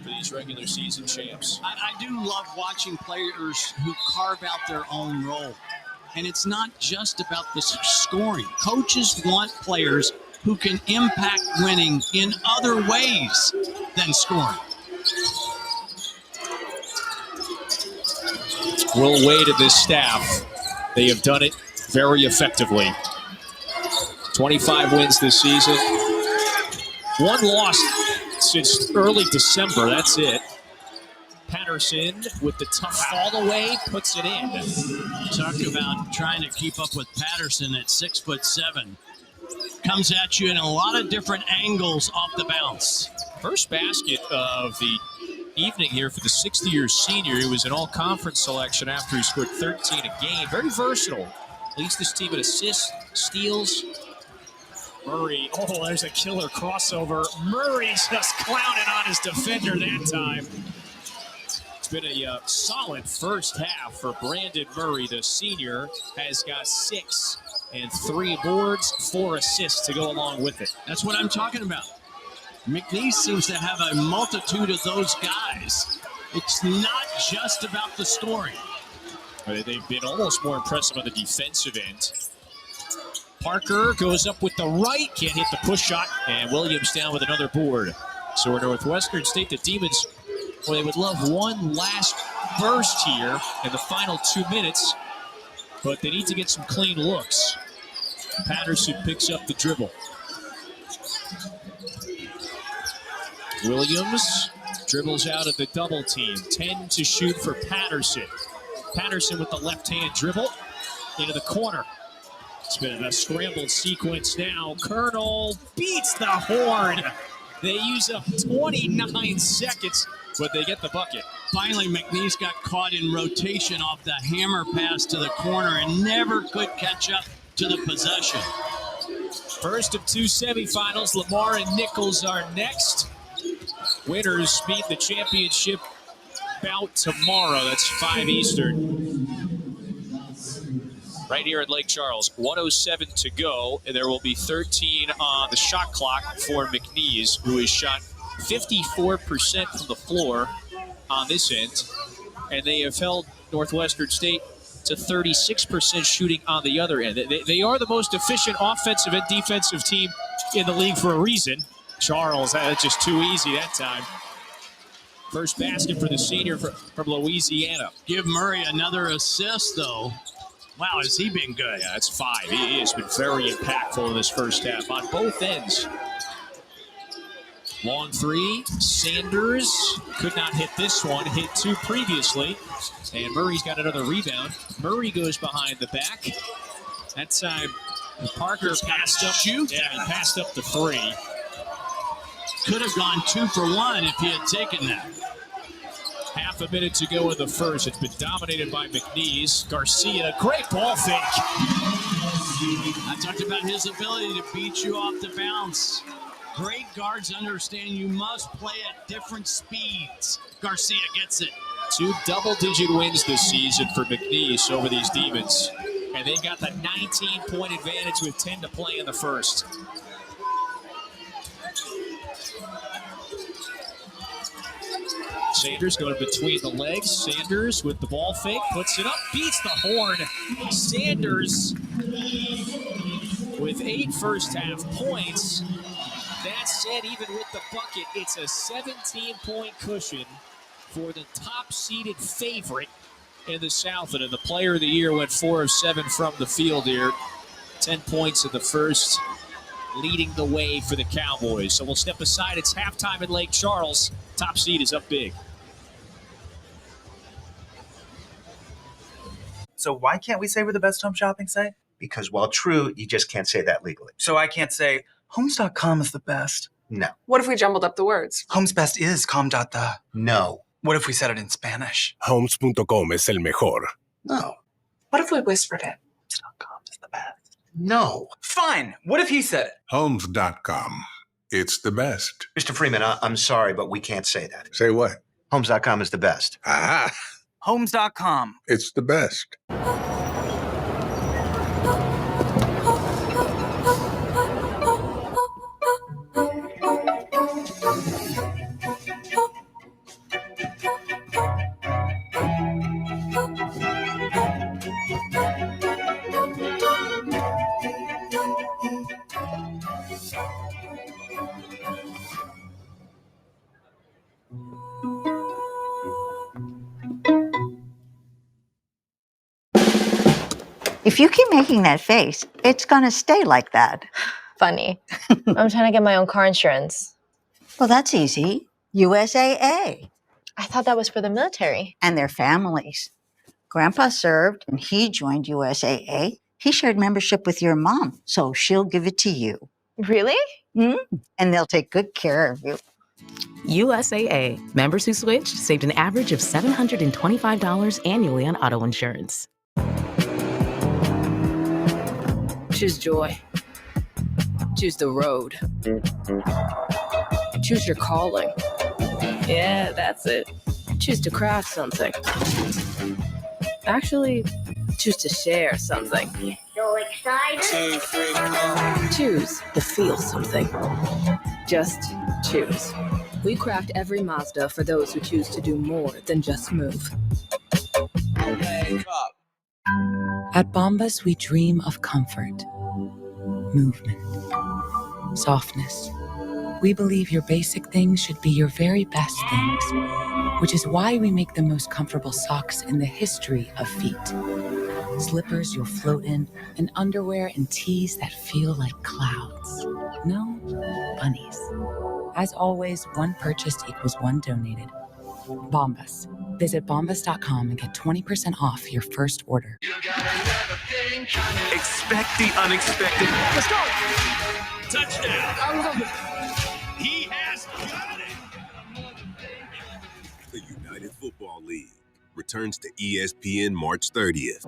Speaker 4: for these regular season champs.
Speaker 5: I do love watching players who carve out their own role. And it's not just about the scoring. Coaches want players who can impact winning in other ways than scoring.
Speaker 4: Will Wade and this staff, they have done it very effectively. 25 wins this season. One loss since early December, that's it. Patterson with the tough fall away, puts it in.
Speaker 5: Talk about trying to keep up with Patterson at 6'7". Comes at you in a lot of different angles off the bounce.
Speaker 4: First basket of the evening here for the 60-year senior. He was an all-conference selection after he scored 13 a game. Very versatile. Leads this team in assists, steals. Murray, oh, there's a killer crossover. Murray's just clowning on his defender that time. It's been a solid first half for Brandon Murray. The senior has got 6 and 3 boards, 4 assists to go along with it.
Speaker 5: That's what I'm talking about. McNeese seems to have a multitude of those guys. It's not just about the scoring.
Speaker 4: They've been almost more impressive on the defensive end. Parker goes up with the right, can't hit the push shot, and Williams down with another board. So in Northwestern State, the Demons, well, they would love one last burst here in the final 2 minutes, but they need to get some clean looks. Patterson picks up the dribble. Williams dribbles out of the double team. 10 to shoot for Patterson. Patterson with the left-hand dribble into the corner. It's been a scrambled sequence now. Colonel beats the horn. They use up 29 seconds, but they get the bucket.
Speaker 5: Finally, McNeese got caught in rotation off the hammer pass to the corner and never could catch up to the possession.
Speaker 4: First of 2 semifinals. Lamar and Nichols are next. Winners meet the championship bout tomorrow. That's 5 Eastern. Right here at Lake Charles. 1:07 to go, and there will be 13 on the shot clock for McNeese, who has shot 54% from the floor on this end, and they have held Northwestern State to 36% shooting on the other end. They are the most efficient offensive and defensive team in the league for a reason. Charles, that's just too easy that time. First basket for the senior from Louisiana.
Speaker 5: Give Murray another assist, though. Wow, has he been good?
Speaker 4: Yeah, that's 5. He has been very impactful in this first half on both ends. Long 3. Sanders could not hit this one. Hit 2 previously. And Murray's got another rebound. Murray goes behind the back. That time, Parker passed up.
Speaker 5: Shoot.
Speaker 4: Yeah, he passed up the 3.
Speaker 5: Could have gone 2 for 1 if he had taken that.
Speaker 4: Half a minute to go in the first. It's been dominated by McNeese. Garcia, great ball fake.
Speaker 5: I talked about his ability to beat you off the bounce. Great guards understand you must play at different speeds. Garcia gets it.
Speaker 4: 2 double-digit wins this season for McNeese over these Demons. And they got the 19-point advantage with 10 to play in the first. Sanders going between the legs. Sanders with the ball fake, puts it up, beats the horn. Sanders with 8 first-half points. That said, even with the bucket, it's a 17-point cushion for the top-seeded favorite in the Southland. And the player of the year went 4 of 7 from the field here. 10 points in the first, leading the way for the Cowboys. So we'll step aside. It's halftime at Lake Charles. Top seed is up big.
Speaker 15: So why can't we say we're the best home shopping site?
Speaker 16: Because while true, you just can't say that legally.
Speaker 15: So I can't say Homes.com is the best.
Speaker 16: No.
Speaker 6: What if we jumbled up the words?
Speaker 15: Homes best is com.the.
Speaker 16: No.
Speaker 15: What if we said it in Spanish?
Speaker 17: Homes.com es el mejor.
Speaker 16: No.
Speaker 6: What if we whispered it?
Speaker 15: Homes.com is the best.
Speaker 16: No.
Speaker 15: Fine. What if he said it?
Speaker 17: Homes.com. It's the best.
Speaker 16: Mr. Freeman, I'm sorry, but we can't say that.
Speaker 17: Say what?
Speaker 16: Homes.com is the best.
Speaker 17: Ah.
Speaker 15: Homes.com.
Speaker 17: It's the best.
Speaker 24: If you keep making that face, it's gonna stay like that.
Speaker 25: Funny. I'm trying to get my own car insurance.
Speaker 24: Well, that's easy. USAA.
Speaker 25: I thought that was for the military.
Speaker 24: And their families. Grandpa served and he joined USAA. He shared membership with your mom, so she'll give it to you.
Speaker 25: Really?
Speaker 24: And they'll take good care of you.
Speaker 26: USAA. Members who switched saved an average of $725 annually on auto insurance.
Speaker 10: Choose joy. Choose the road. Choose your calling. Yeah, that's it. Choose to craft something. Actually, choose to share something.
Speaker 24: So excited.
Speaker 10: Choose to feel something. Just choose. We craft every Mazda for those who choose to do more than just move. At Bombas, we dream of comfort, movement, softness. We believe your basic things should be your very best things, which is why we make the most comfortable socks in the history of feet. Slippers you'll float in, and underwear and tees that feel like clouds. No bunnies. As always, one purchased equals one donated. Bombas. Visit bombas.com and get 20% off your first order.
Speaker 12: Expect the unexpected.
Speaker 4: Let's go. Touchdown. He has got it.
Speaker 11: The United Football League returns to ESPN March 30th.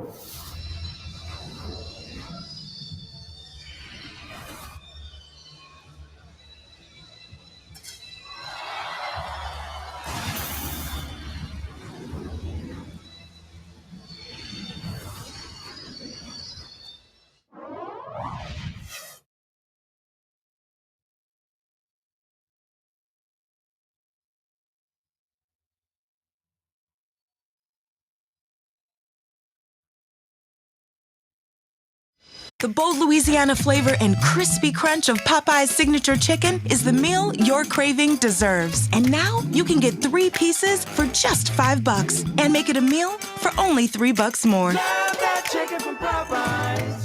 Speaker 27: The bold Louisiana flavor and crispy crunch of Popeye's signature chicken is the meal your craving deserves. And now you can get 3 pieces for just $5 and make it a meal for only $3 more.
Speaker 28: Love that chicken from Popeyes.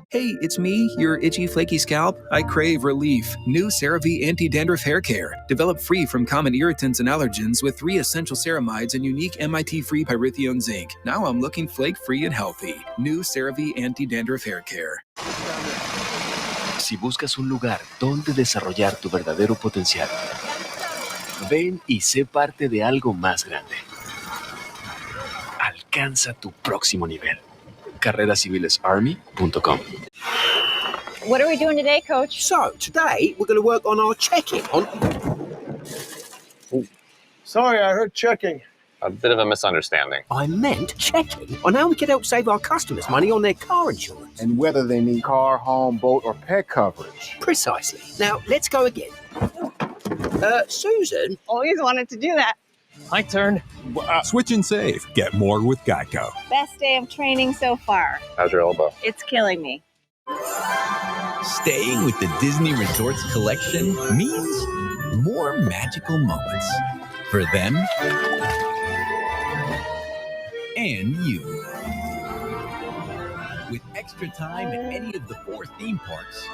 Speaker 29: Hey, it's me, your itchy, flaky scalp. I crave relief. New CeraVe Anti-Dandruff Hair Care. Developed free from common irritants and allergens with 3 essential ceramides and unique MIT-free pyrithione zinc. Now I'm looking flake-free and healthy. New CeraVe Anti-Dandruff Hair Care.
Speaker 30: Si buscas un lugar donde desarrollar tu verdadero potencial, ven y sé parte de algo más grande. Alcanza tu próximo nivel. carrerascivilesarmy.com.
Speaker 25: What are we doing today, Coach?
Speaker 14: So, today we're going to work on our checking on...
Speaker 3: Sorry, I heard checking.
Speaker 1: A bit of a misunderstanding.
Speaker 14: I meant checking on how we can help save our customers money on their car insurance.
Speaker 3: And whether they need car, home, boat, or pet coverage.
Speaker 14: Precisely. Now, let's go again. Susan?
Speaker 2: Always wanted to do that.
Speaker 12: My turn.
Speaker 8: Switch and save. Get more with Geico.
Speaker 2: Best day of training so far.
Speaker 1: How's your elbow?
Speaker 2: It's killing me.
Speaker 9: Staying with the Disney Resorts collection means more magical moments for them and you. With extra time at any of the 4 theme parks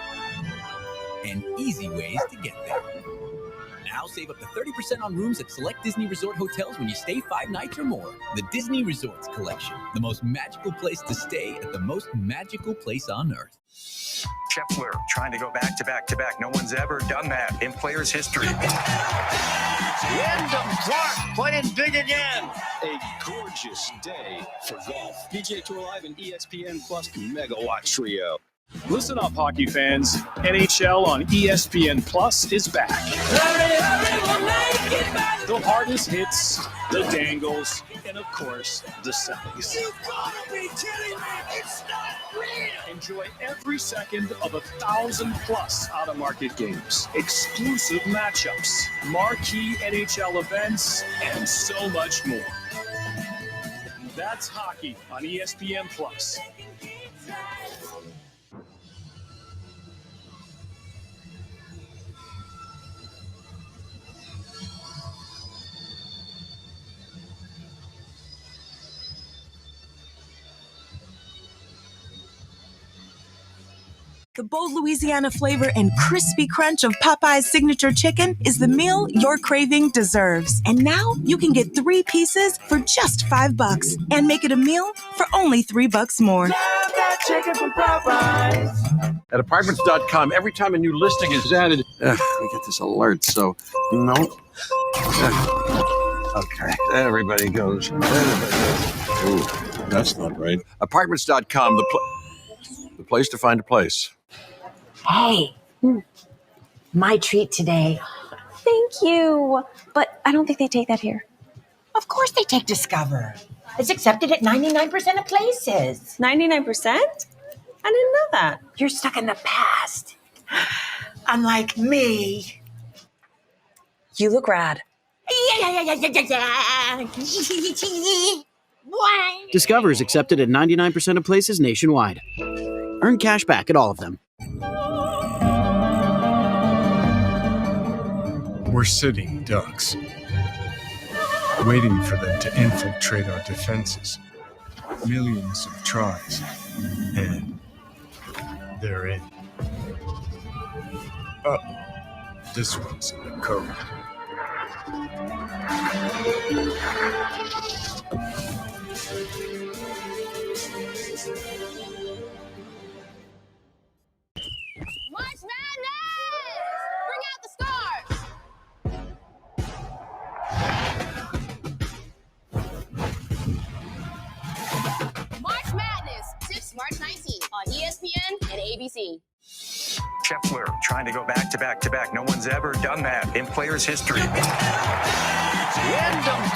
Speaker 9: and easy ways to get there. Now save up to 30% on rooms at select Disney Resort hotels when you stay 5 nights or more. The Disney Resorts collection, the most magical place to stay at the most magical place on earth.
Speaker 13: Scheffler trying to go back to back to back. No one's ever done that in players' history.
Speaker 4: Wyndham Clark playing big again. A gorgeous day for golf. PGA Tour Live and ESPN Plus Megawatt Trio.
Speaker 12: Listen up, hockey fans. NHL on ESPN Plus is back. The hardest hits, the dangles, and of course, the semis.
Speaker 28: You gotta be kidding me! It's not real!
Speaker 12: Enjoy every second of 1,000+ out-of-market games, exclusive matchups, marquee NHL events, and so much more. That's hockey on ESPN Plus.
Speaker 27: The bold Louisiana flavor and crispy crunch of Popeye's signature chicken is the meal your craving deserves. And now you can get 3 pieces for just $5 and make it a meal for only $3 more.
Speaker 28: Love that chicken from Popeyes.
Speaker 18: At apartments.com, every time a new listing is added, we get this alert, so no. Okay, everybody goes. Ooh, that's not right. Apartments.com, the place to find a place.
Speaker 19: Hey, my treat today.
Speaker 25: Thank you. But I don't think they take that here.
Speaker 19: Of course they take Discover. It's accepted at 99% of places.
Speaker 25: 99%? I didn't know that.
Speaker 19: You're stuck in the past. Unlike me.
Speaker 25: You look rad.
Speaker 20: Discover is accepted at 99% of places nationwide. Earn cash back at all of them.
Speaker 21: We're sitting ducks, waiting for them to infiltrate our defenses. Millions of tries, and they're in. This one's in the code.
Speaker 22: March Madness! Bring out the stars! March Madness, tips March 19th on ESPN and ABC.
Speaker 13: Scheffler trying to go back to back to back. No one's ever done that in players' history.
Speaker 4: Wyndham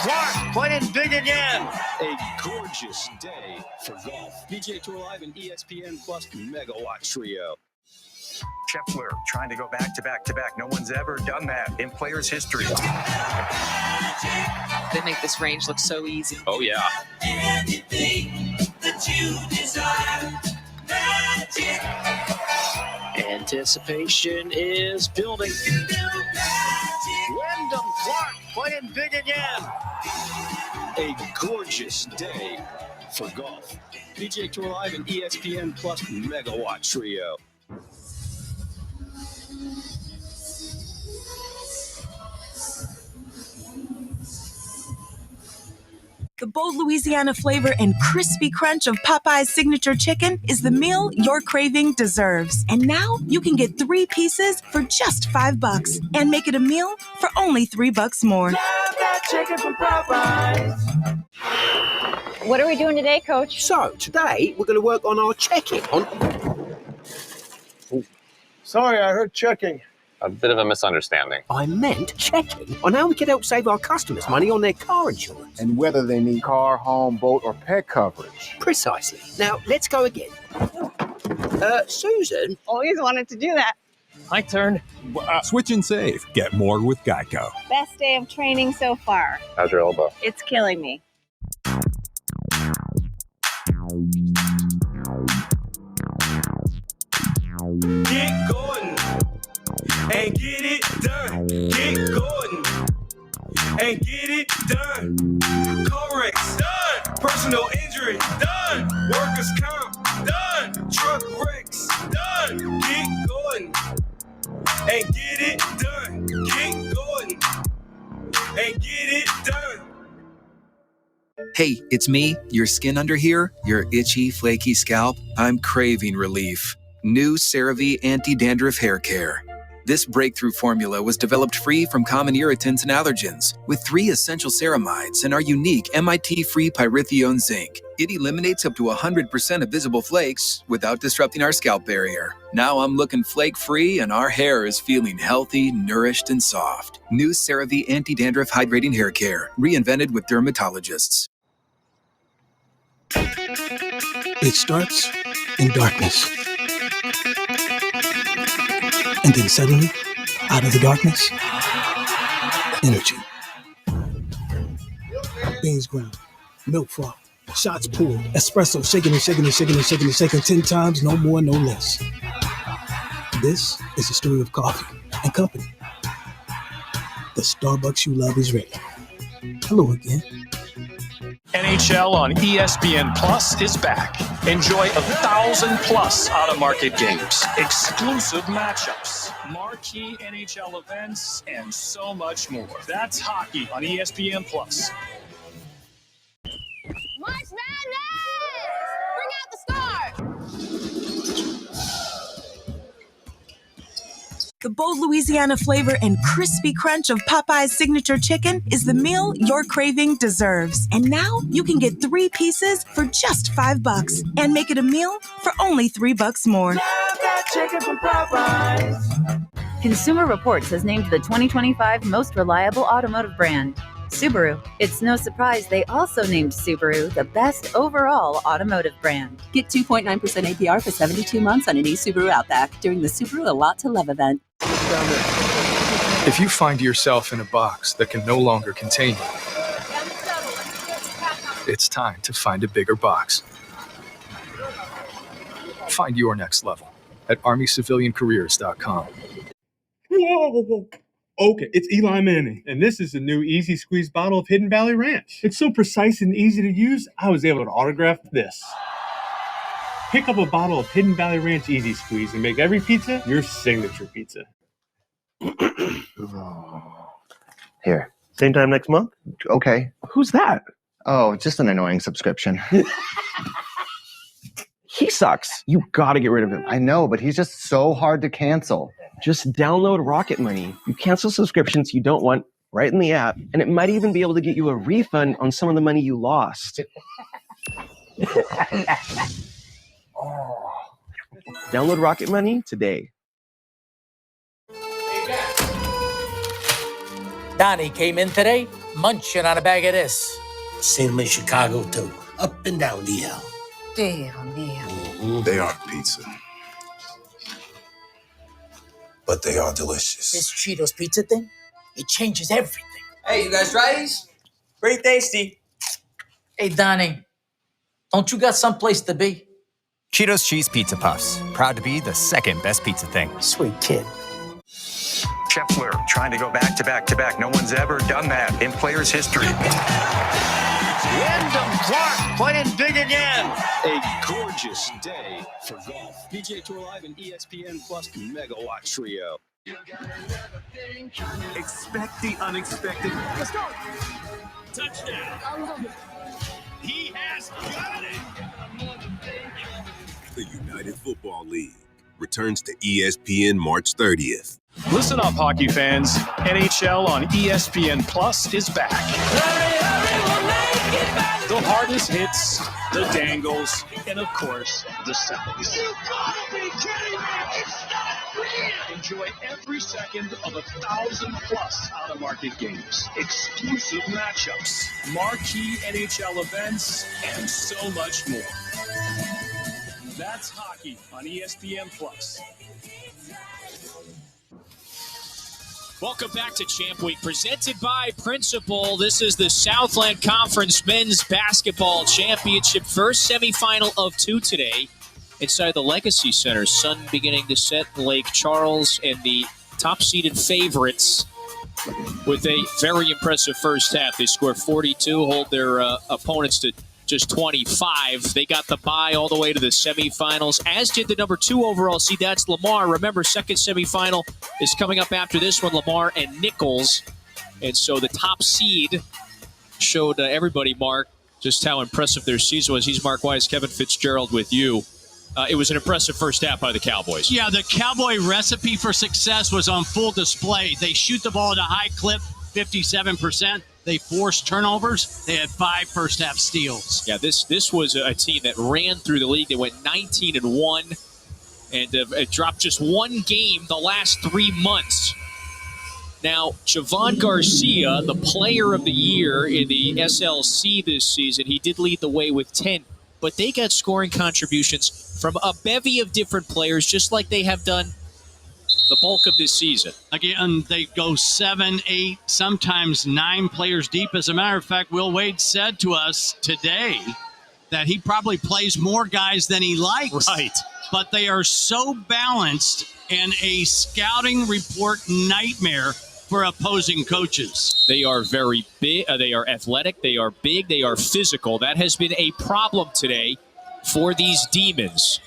Speaker 4: Clark playing big again. A gorgeous day for golf. PGA Tour Live and ESPN Plus Megawatt Trio.
Speaker 13: Scheffler trying to go back to back to back. No one's ever done that in players' history.
Speaker 31: They make this range look so easy.
Speaker 4: Oh, yeah.
Speaker 28: Anything that you desire, magic.
Speaker 4: Anticipation is building. Wyndham Clark playing big again. A gorgeous day for golf. PGA Tour Live and ESPN Plus Megawatt Trio.
Speaker 27: The bold Louisiana flavor and crispy crunch of Popeye's signature chicken is the meal your craving deserves. And now you can get 3 pieces for just $5 and make it a meal for only $3 more.
Speaker 28: Love that chicken from Popeyes.
Speaker 25: What are we doing today, Coach?
Speaker 14: So, today we're going to work on our checking on...
Speaker 3: Sorry, I heard checking.
Speaker 1: A bit of a misunderstanding.
Speaker 14: I meant checking on how we can help save our customers money on their car insurance.
Speaker 3: And whether they need car, home, boat, or pet coverage.
Speaker 14: Precisely. Now, let's go again. Susan?
Speaker 2: Always wanted to do that.
Speaker 5: My turn.
Speaker 8: Switch and save. Get more with Geico.
Speaker 2: Best day of training so far.
Speaker 1: How's your elbow?
Speaker 2: It's killing me.
Speaker 28: Get going and get it done. Get going and get it done. Corrects done. Personal injury done. Workers' comp done. Truck wrecks done. Get going and get it done. Get going and get it done.
Speaker 29: Hey, it's me, your skin under here, your itchy, flaky scalp. I'm craving relief. New CeraVe Anti-Dandruff Hair Care. This breakthrough formula was developed free from common irritants and allergens with 3 essential ceramides and our unique MIT-free pyrithione zinc. It eliminates up to 100% of visible flakes without disrupting our scalp barrier. Now I'm looking flake-free and our hair is feeling healthy, nourished, and soft. New CeraVe Anti-Dandruff Hydrating Hair Care, reinvented with dermatologists.
Speaker 6: It starts in darkness. And then suddenly, out of the darkness, energy. Beans ground, milk froth, shots poured, espresso shaking and shaking and shaking and shaking and shaking 10 times, no more, no less. This is the story of coffee and company. The Starbucks you love is ready. Hello again.
Speaker 12: NHL on ESPN Plus is back. Enjoy 1,000+ out-of-market games, exclusive matchups, marquee NHL events, and so much more. That's hockey on ESPN Plus.
Speaker 22: March Madness! Bring out the star!
Speaker 27: The bold Louisiana flavor and crispy crunch of Popeye's signature chicken is the meal your craving deserves. And now you can get 3 pieces for just $5 and make it a meal for only $3 more.
Speaker 28: Love that chicken from Popeyes.
Speaker 7: Consumer Reports has named the 2025 most reliable automotive brand, Subaru. It's no surprise they also named Subaru the best overall automotive brand.
Speaker 10: Get 2.9% APR for 72 months on a new Subaru Outback during the Subaru A Lot to Love event.
Speaker 21: If you find yourself in a box that can no longer contain you, it's time to find a bigger box. Find your next level at ArmyCivilianCareers.com.
Speaker 11: Whoa. Okay, it's Eli Manning, and this is the new Easy Squeeze bottle of Hidden Valley Ranch. It's so precise and easy to use, I was able to autograph this. Pick up a bottle of Hidden Valley Ranch Easy Squeeze and make every pizza your signature pizza.
Speaker 15: Here. Same time next month? Okay. Who's that? Oh, just an annoying subscription. He sucks. You gotta get rid of him. I know, but he's just so hard to cancel. Just download Rocket Money. You cancel subscriptions you don't want right in the app, and it might even be able to get you a refund on some of the money you lost. Download Rocket Money today.
Speaker 16: Donnie came in today, munching on a bag of this.
Speaker 17: Seen him in Chicago, too. Up and down the L.
Speaker 10: Damn.
Speaker 21: They are pizza. But they are delicious.
Speaker 16: This Cheetos pizza thing, it changes everything.
Speaker 23: Hey, you guys try these? Pretty tasty.
Speaker 16: Hey, Donnie, don't you got someplace to be?
Speaker 24: Cheetos Cheese Pizza Puffs. Proud to be the second best pizza thing.
Speaker 17: Sweet kid.
Speaker 13: Scheffler trying to go back to back to back. No one's ever done that in players' history.
Speaker 28: Wyndham Clark playing big again.
Speaker 12: A gorgeous day for golf. PGA Tour Live and ESPN Plus Megawatt Trio.
Speaker 28: Expect the unexpected. Let's go. Touchdown. He has got it.
Speaker 26: The United Football League returns to ESPN March 30th.
Speaker 12: Listen up, hockey fans. NHL on ESPN Plus is back. The hardest hits, the dangles, and of course, the sounds.
Speaker 28: You gotta be kidding me! It's not real!
Speaker 12: Enjoy every second of 1,000+ out-of-market games, exclusive matchups, marquee NHL events, and so much more. That's hockey on ESPN+.
Speaker 3: Welcome back to Champ Week, presented by Principal. This is the Southland Conference Men's Basketball Championship, first semifinal of 2 today inside the Legacy Center. Sun beginning to set in Lake Charles, and the top-seeded favorites with a very impressive first half. They score 42, hold their opponents to just 25. They got the bye all the way to the semifinals, as did the number 2 overall seed. That's Lamar. Remember, second semifinal is coming up after this one, Lamar and Nichols. And so the top seed showed everybody, Mark, just how impressive their season was. He's Mark Wise, Kevin Fitzgerald with you. It was an impressive first half by the Cowboys.
Speaker 4: Yeah, the Cowboy recipe for success was on full display. They shoot the ball at a high clip, 57%. They forced turnovers. They had 5 first-half steals.
Speaker 3: Yeah, this was a team that ran through the league. They went 19-1 and it dropped just 1 game the last 3 months. Now, Javon Garcia, the player of the year in the SLC this season, he did lead the way with 10, but they got scoring contributions from a bevy of different players, just like they have done the bulk of this season.
Speaker 4: Again, they go 7, 8, sometimes 9 players deep. As a matter of fact, Will Wade said to us today that he probably plays more guys than he likes.
Speaker 3: Right.
Speaker 4: But they are so balanced and a scouting report nightmare for opposing coaches.
Speaker 3: They are very big. They are athletic. They are big. They are physical. That has been a problem today for these Demons,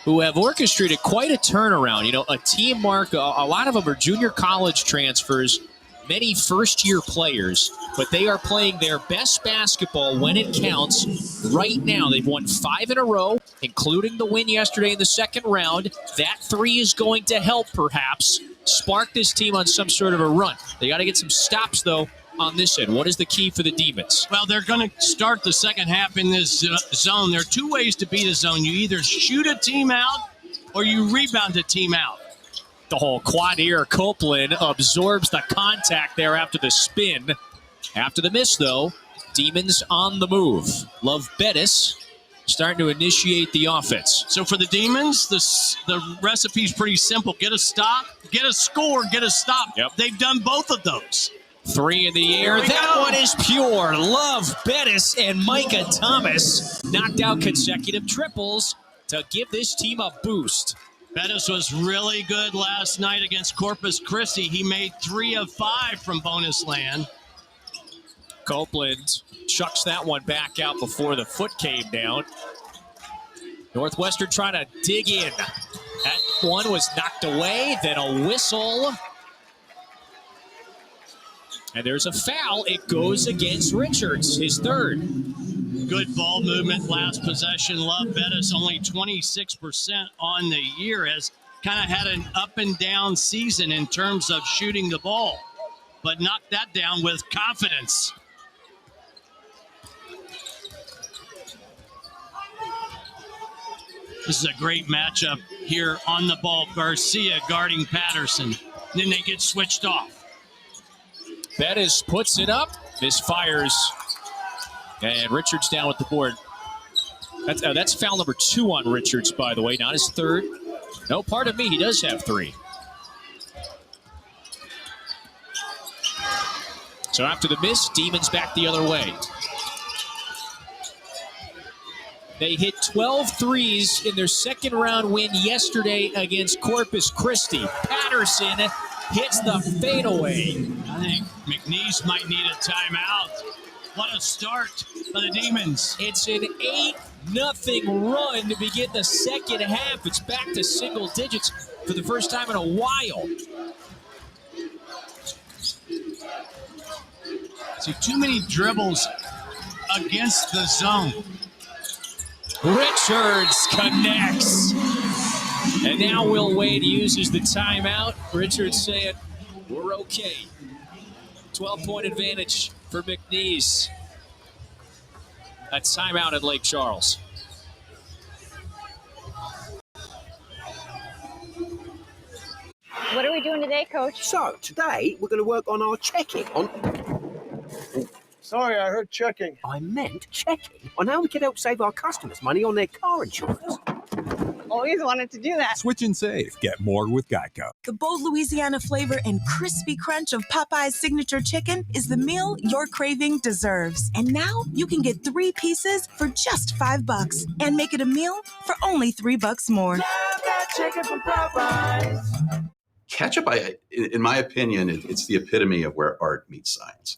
Speaker 3: who have orchestrated quite a turnaround. You know, a team, Mark, a lot of them are junior college transfers, many first-year players, but they are playing their best basketball when it counts right now. They've won 5 in a row, including the win yesterday in the second round. That 3 is going to help, perhaps, spark this team on some sort of a run. They got to get some stops, though, on this end. What is the key for the Demons?
Speaker 4: Well, they're going to start the second half in this zone. There are 2 ways to beat a zone. You either shoot a team out or you rebound a team out.
Speaker 3: The whole quad here, Copeland absorbs the contact there after the spin. After the miss, though, Demons on the move. Love Bettis starting to initiate the offense.
Speaker 4: So for the Demons, the recipe's pretty simple. Get a stop, get a score, get a stop.
Speaker 3: Yep.
Speaker 4: They've done both of those.
Speaker 3: 3 in the air. That one is pure. Love Bettis and Micah Thomas knocked out consecutive triples to give this team a boost.
Speaker 4: Bettis was really good last night against Corpus Christi. He made 3 of 5 from bonus land.
Speaker 3: Copeland chucks that one back out before the foot came down. Northwestern trying to dig in. That one was knocked away, then a whistle. And there's a foul. It goes against Richards, his 3rd.
Speaker 4: Good ball movement last possession. Love Bettis, only 26% on the year, has kind of had an up and down season in terms of shooting the ball, but knocked that down with confidence. This is a great matchup here on the ball. Garcia guarding Patterson. Then they get switched off.
Speaker 3: Bettis puts it up, misfires, and Richards down with the board. That's foul number 2 on Richards, by the way, not his 3rd. No, pardon me, he does have 3. So after the miss, Demons back the other way. They hit 12 threes in their second round win yesterday against Corpus Christi. Patterson hits the fadeaway.
Speaker 4: I think McNeese might need a timeout. What a start for the Demons.
Speaker 3: It's an 8-0 run to begin the second half. It's back to single digits for the first time in a while.
Speaker 4: See, too many dribbles against the zone.
Speaker 3: Richards connects. And now Will Wade uses the timeout. Richards saying, we're okay. 12-point advantage for McNeese. a timeout at Lake Charles.
Speaker 2: What are we doing today, Coach?
Speaker 17: So, today we're going to work on our checking on...
Speaker 1: Sorry, I heard checking.
Speaker 17: I meant checking on how we can help save our customers money on their car insurance.
Speaker 2: Always wanted to do that.
Speaker 5: Switch and save. Get more with Geico.
Speaker 27: The bold Louisiana flavor and crispy crunch of Popeye's signature chicken is the meal your craving deserves. And now you can get 3 pieces for just $5 and make it a meal for only $3 more.
Speaker 1: Love that chicken from Popeyes.
Speaker 8: Ketchup, in my opinion, it's the epitome of where art meets science.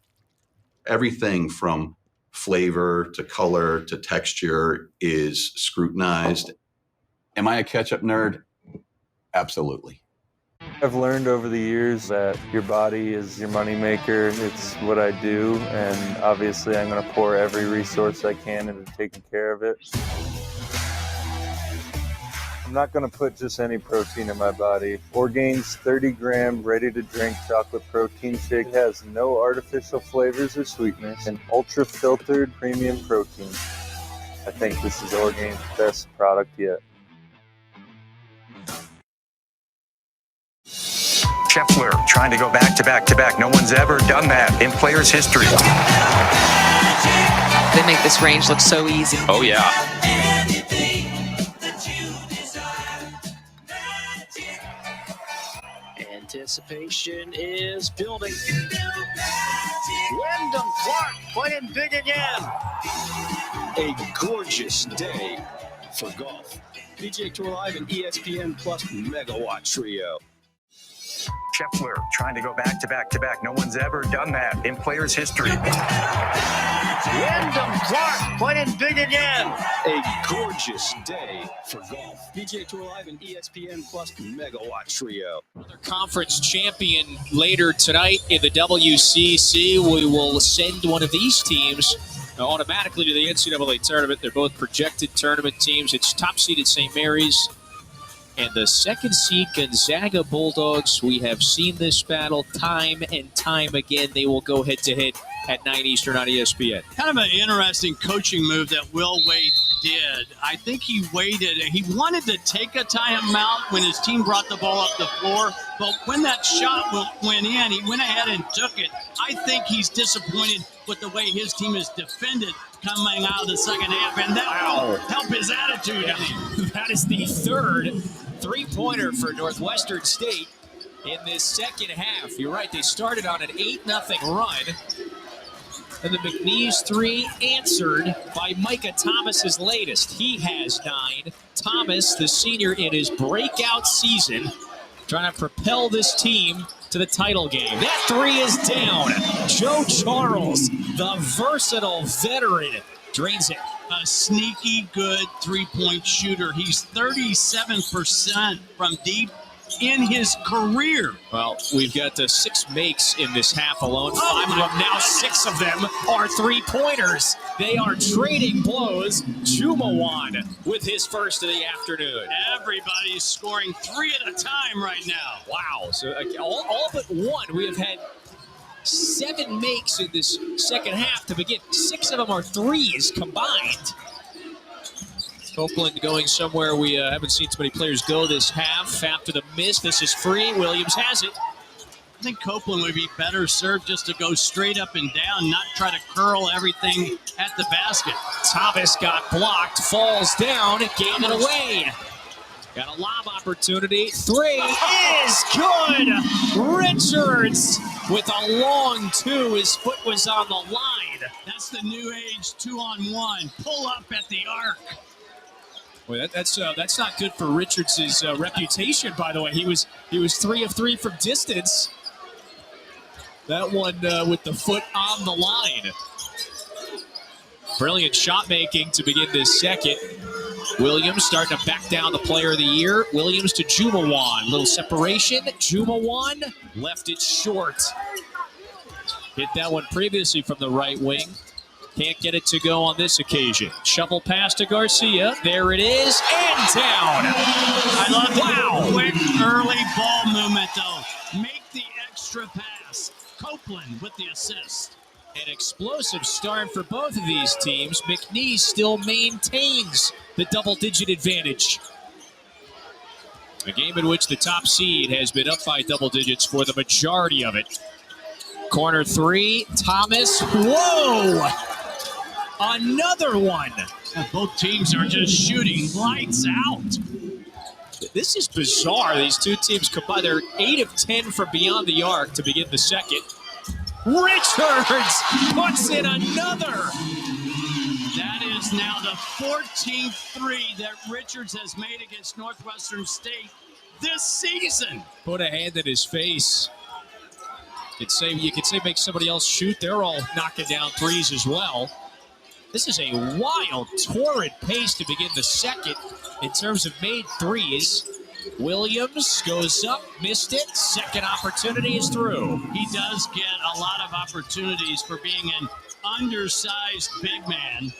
Speaker 8: Everything from flavor to color to texture is scrutinized. Am I a ketchup nerd? Absolutely. I've learned over the years that your body is your moneymaker. It's what I do, and obviously I'm going to pour every resource I can into taking care of it. I'm not going to put just any protein in my body. Orgain's 30-gram ready-to-drink chocolate protein shake has no artificial flavors or sweeteners and ultra-filtered premium protein. I think this is Orgain's best product yet.
Speaker 13: Scheffler trying to go back to back to back. No one's ever done that in players' history.
Speaker 9: They make this range look so easy.
Speaker 13: Oh, yeah.
Speaker 14: Anticipation is building. Wyndham Clark playing big again. A gorgeous day for golf. PGA Tour Live and ESPN Plus Megawatt Trio.
Speaker 13: Scheffler trying to go back to back to back. No one's ever done that in players' history.
Speaker 14: Wyndham Clark playing big again. A gorgeous day for golf. PGA Tour Live and ESPN Plus Megawatt Trio.
Speaker 3: Another conference champion later tonight in the WCC. We will send one of these teams automatically to the NCAA tournament. They're both projected tournament teams. It's top-seeded St. Mary's and the second seed Gonzaga Bulldogs. We have seen this battle time and time again. They will go head-to-head at 9 Eastern on ESPN.
Speaker 4: Kind of an interesting coaching move that Will Wade did. I think he waited. He wanted to take a timeout when his team brought the ball up the floor, but when that shot went in, he went ahead and took it. I think he's disappointed with the way his team is defended coming out of the second half, and that will help his attitude.
Speaker 3: Yeah. That is the third three-pointer for Northwestern State in this second half. You're right, they started on an 8-0 run. And the McNeese three answered by Micah Thomas's latest. He has 9. Thomas, the senior in his breakout season, trying to propel this team to the title game. That three is down. Joe Charles, the versatile veteran, drains it.
Speaker 4: A sneaky good three-point shooter. He's 37% from deep in his career.
Speaker 3: Well, we've got 6 makes in this half alone. 5 of them now, 6 of them are three-pointers. They are trading blows. Jumawan with his first of the afternoon.
Speaker 4: Everybody's scoring 3 at a time right now.
Speaker 3: Wow. So all but one. We have had 7 makes in this second half to begin. 6 of them are threes combined. Copeland going somewhere we haven't seen too many players go this half. After the miss, this is free. Williams has it.
Speaker 4: I think Copeland would be better served just to go straight up and down, not try to curl everything at the basket.
Speaker 3: Thomas got blocked, falls down, gave it away. Got a lob opportunity. 3 is good. Richards with a long 2. His foot was on the line.
Speaker 4: That's the new age 2-on-1. Pull up at the arc.
Speaker 3: Well, that's not good for Richards' reputation, by the way. He was 3 of 3 from distance. That one with the foot on the line. Brilliant shot making to begin this second. Williams starting to back down the player of the year. Williams to Jumawan. Little separation. Jumawan left it short. Hit that one previously from the right wing. Can't get it to go on this occasion. Shovel pass to Garcia. There it is. And down.
Speaker 4: I love the quick early ball movement, though. Make the extra pass. Copeland with the assist.
Speaker 3: An explosive start for both of these teams. McNeese still maintains the double-digit advantage. A game in which the top seed has been up by double digits for the majority of it. Corner three, Thomas. Whoa! Another one.
Speaker 4: Both teams are just shooting lights out.
Speaker 3: This is bizarre. These two teams combined. They're 8 of 10 from beyond the arc to begin the second. Richards puts in another.
Speaker 4: That is now the 14th three that Richards has made against Northwestern State this season.
Speaker 3: Put a hand in his face. You could say make somebody else shoot. They're all knocking down threes as well. This is a wild, torrid pace to begin the second in terms of made threes. Williams goes up, missed it. Second opportunity is through.
Speaker 4: He does get a lot of opportunities for being an undersized big man.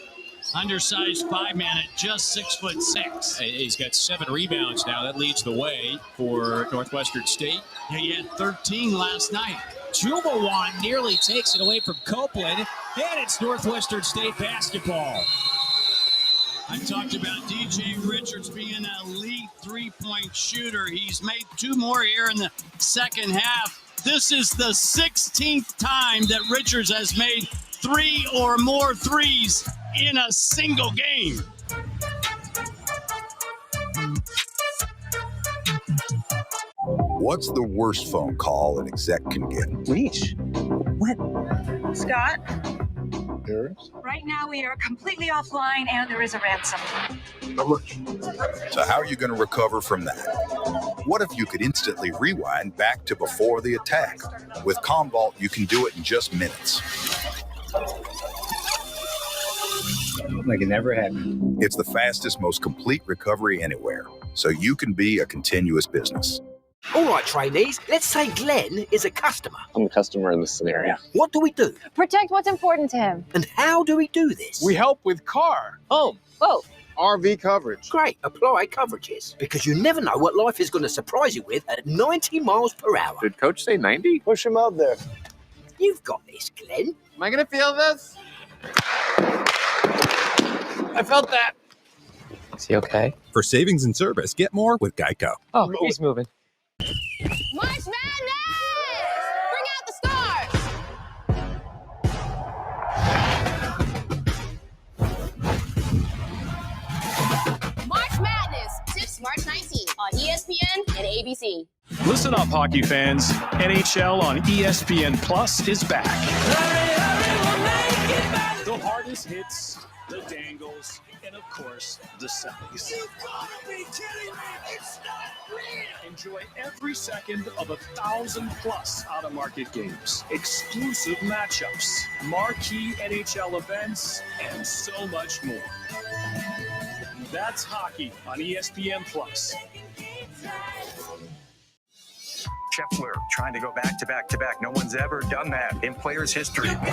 Speaker 4: Undersized 5-man at just 6'6".
Speaker 3: He's got 7 rebounds now. That leads the way for Northwestern State.
Speaker 4: Yeah, he had 13 last night.
Speaker 3: Jumawan nearly takes it away from Copeland, and it's Northwestern State basketball.
Speaker 4: I talked about DJ Richards being an elite three-point shooter. He's made 2 more here in the second half. This is the 16th time that Richards has made 3 or more threes in a single game.
Speaker 6: What's the worst phone call an exec can get?
Speaker 17: Reach. What?
Speaker 2: Scott?
Speaker 6: Paris?
Speaker 7: Right now we are completely offline and there is a ransom.
Speaker 6: So how are you going to recover from that? What if you could instantly rewind back to before the attack? With Commvault, you can do it in just minutes.
Speaker 17: Like it never happened.
Speaker 6: It's the fastest, most complete recovery anywhere, so you can be a continuous business.
Speaker 17: All right, trainees, let's say Glenn is a customer.
Speaker 15: I'm a customer in this scenario.
Speaker 17: What do we do?
Speaker 2: Protect what's important to him.
Speaker 17: And how do we do this?
Speaker 1: We help with car, home,
Speaker 2: Both.
Speaker 1: RV coverage.
Speaker 17: Great, apply coverages. Because you never know what life is going to surprise you with at 90 miles per hour.
Speaker 15: Did Coach say 90?
Speaker 1: Push him out there.
Speaker 17: You've got this, Glenn.
Speaker 1: Am I going to feel this? I felt that.
Speaker 15: Is he okay?
Speaker 5: For savings and service, get more with Geico.
Speaker 15: Oh, he's moving.
Speaker 2: March Madness! Bring out the stars! March Madness, tips March 19th on ESPN and ABC.
Speaker 12: Listen up, hockey fans. NHL on ESPN Plus is back. The hardest hits, the dangles, and of course, the semis.
Speaker 28: You gotta be kidding me! It's not real!
Speaker 12: Enjoy every second of 1,000+ out-of-market games, exclusive matchups, marquee NHL events, and so much more. That's hockey on ESPN Plus.
Speaker 13: Scheffler trying to go back to back to back. No one's ever done that in players' history.
Speaker 14: Wyndham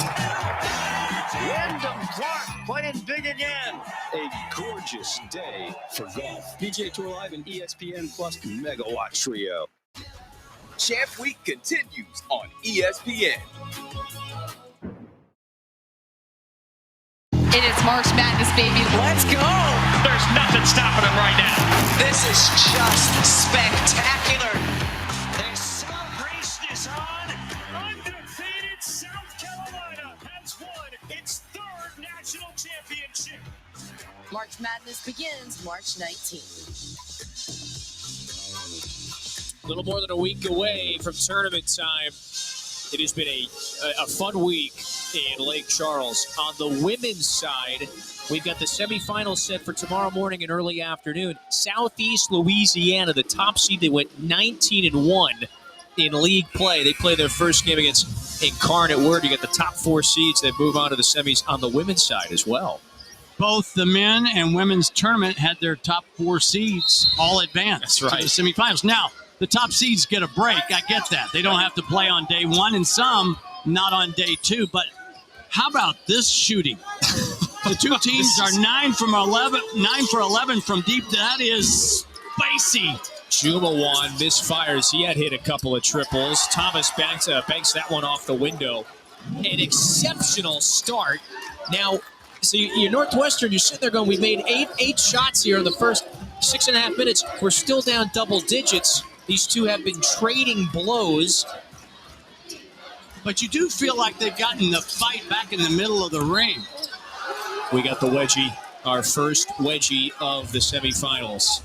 Speaker 14: Clark playing big again. A gorgeous day for golf. PGA Tour Live and ESPN Plus Mega Watch Trio.
Speaker 11: Champ Week continues on ESPN.
Speaker 9: It is March Madness, baby. Let's go.
Speaker 4: There's nothing stopping him right now.
Speaker 9: This is just spectacular.
Speaker 12: The celebration is on. Undefeated South Carolina has won its 3rd national championship.
Speaker 7: March Madness begins March 19th.
Speaker 3: A little more than a week away from tournament time. It has been a fun week in Lake Charles. On the women's side, we've got the semifinals set for tomorrow morning and early afternoon. Southeast Louisiana, the top seed, they went 19-1 in league play. They play their first game against Incarnate Word. You got the top 4 seeds that move on to the semis on the women's side as well.
Speaker 4: Both the men and women's tournament had their top 4 seeds all advanced to the semifinals. Now, the top seeds get a break. I get that. They don't have to play on day 1 and some not on day 2. But how about this shooting? The two teams are 9 for 11 from deep. That is spicy.
Speaker 3: Jumawan misfires. He had hit a couple of triples. Thomas banks that one off the window. an exceptional start. Now, so you're Northwestern, you're sitting there going, we made eight shots here in the first 6.5 minutes. We're still down double digits. These two have been trading blows.
Speaker 4: But you do feel like they've gotten the fight back in the middle of the ring.
Speaker 3: We got the wedgie, our first wedgie of the semifinals.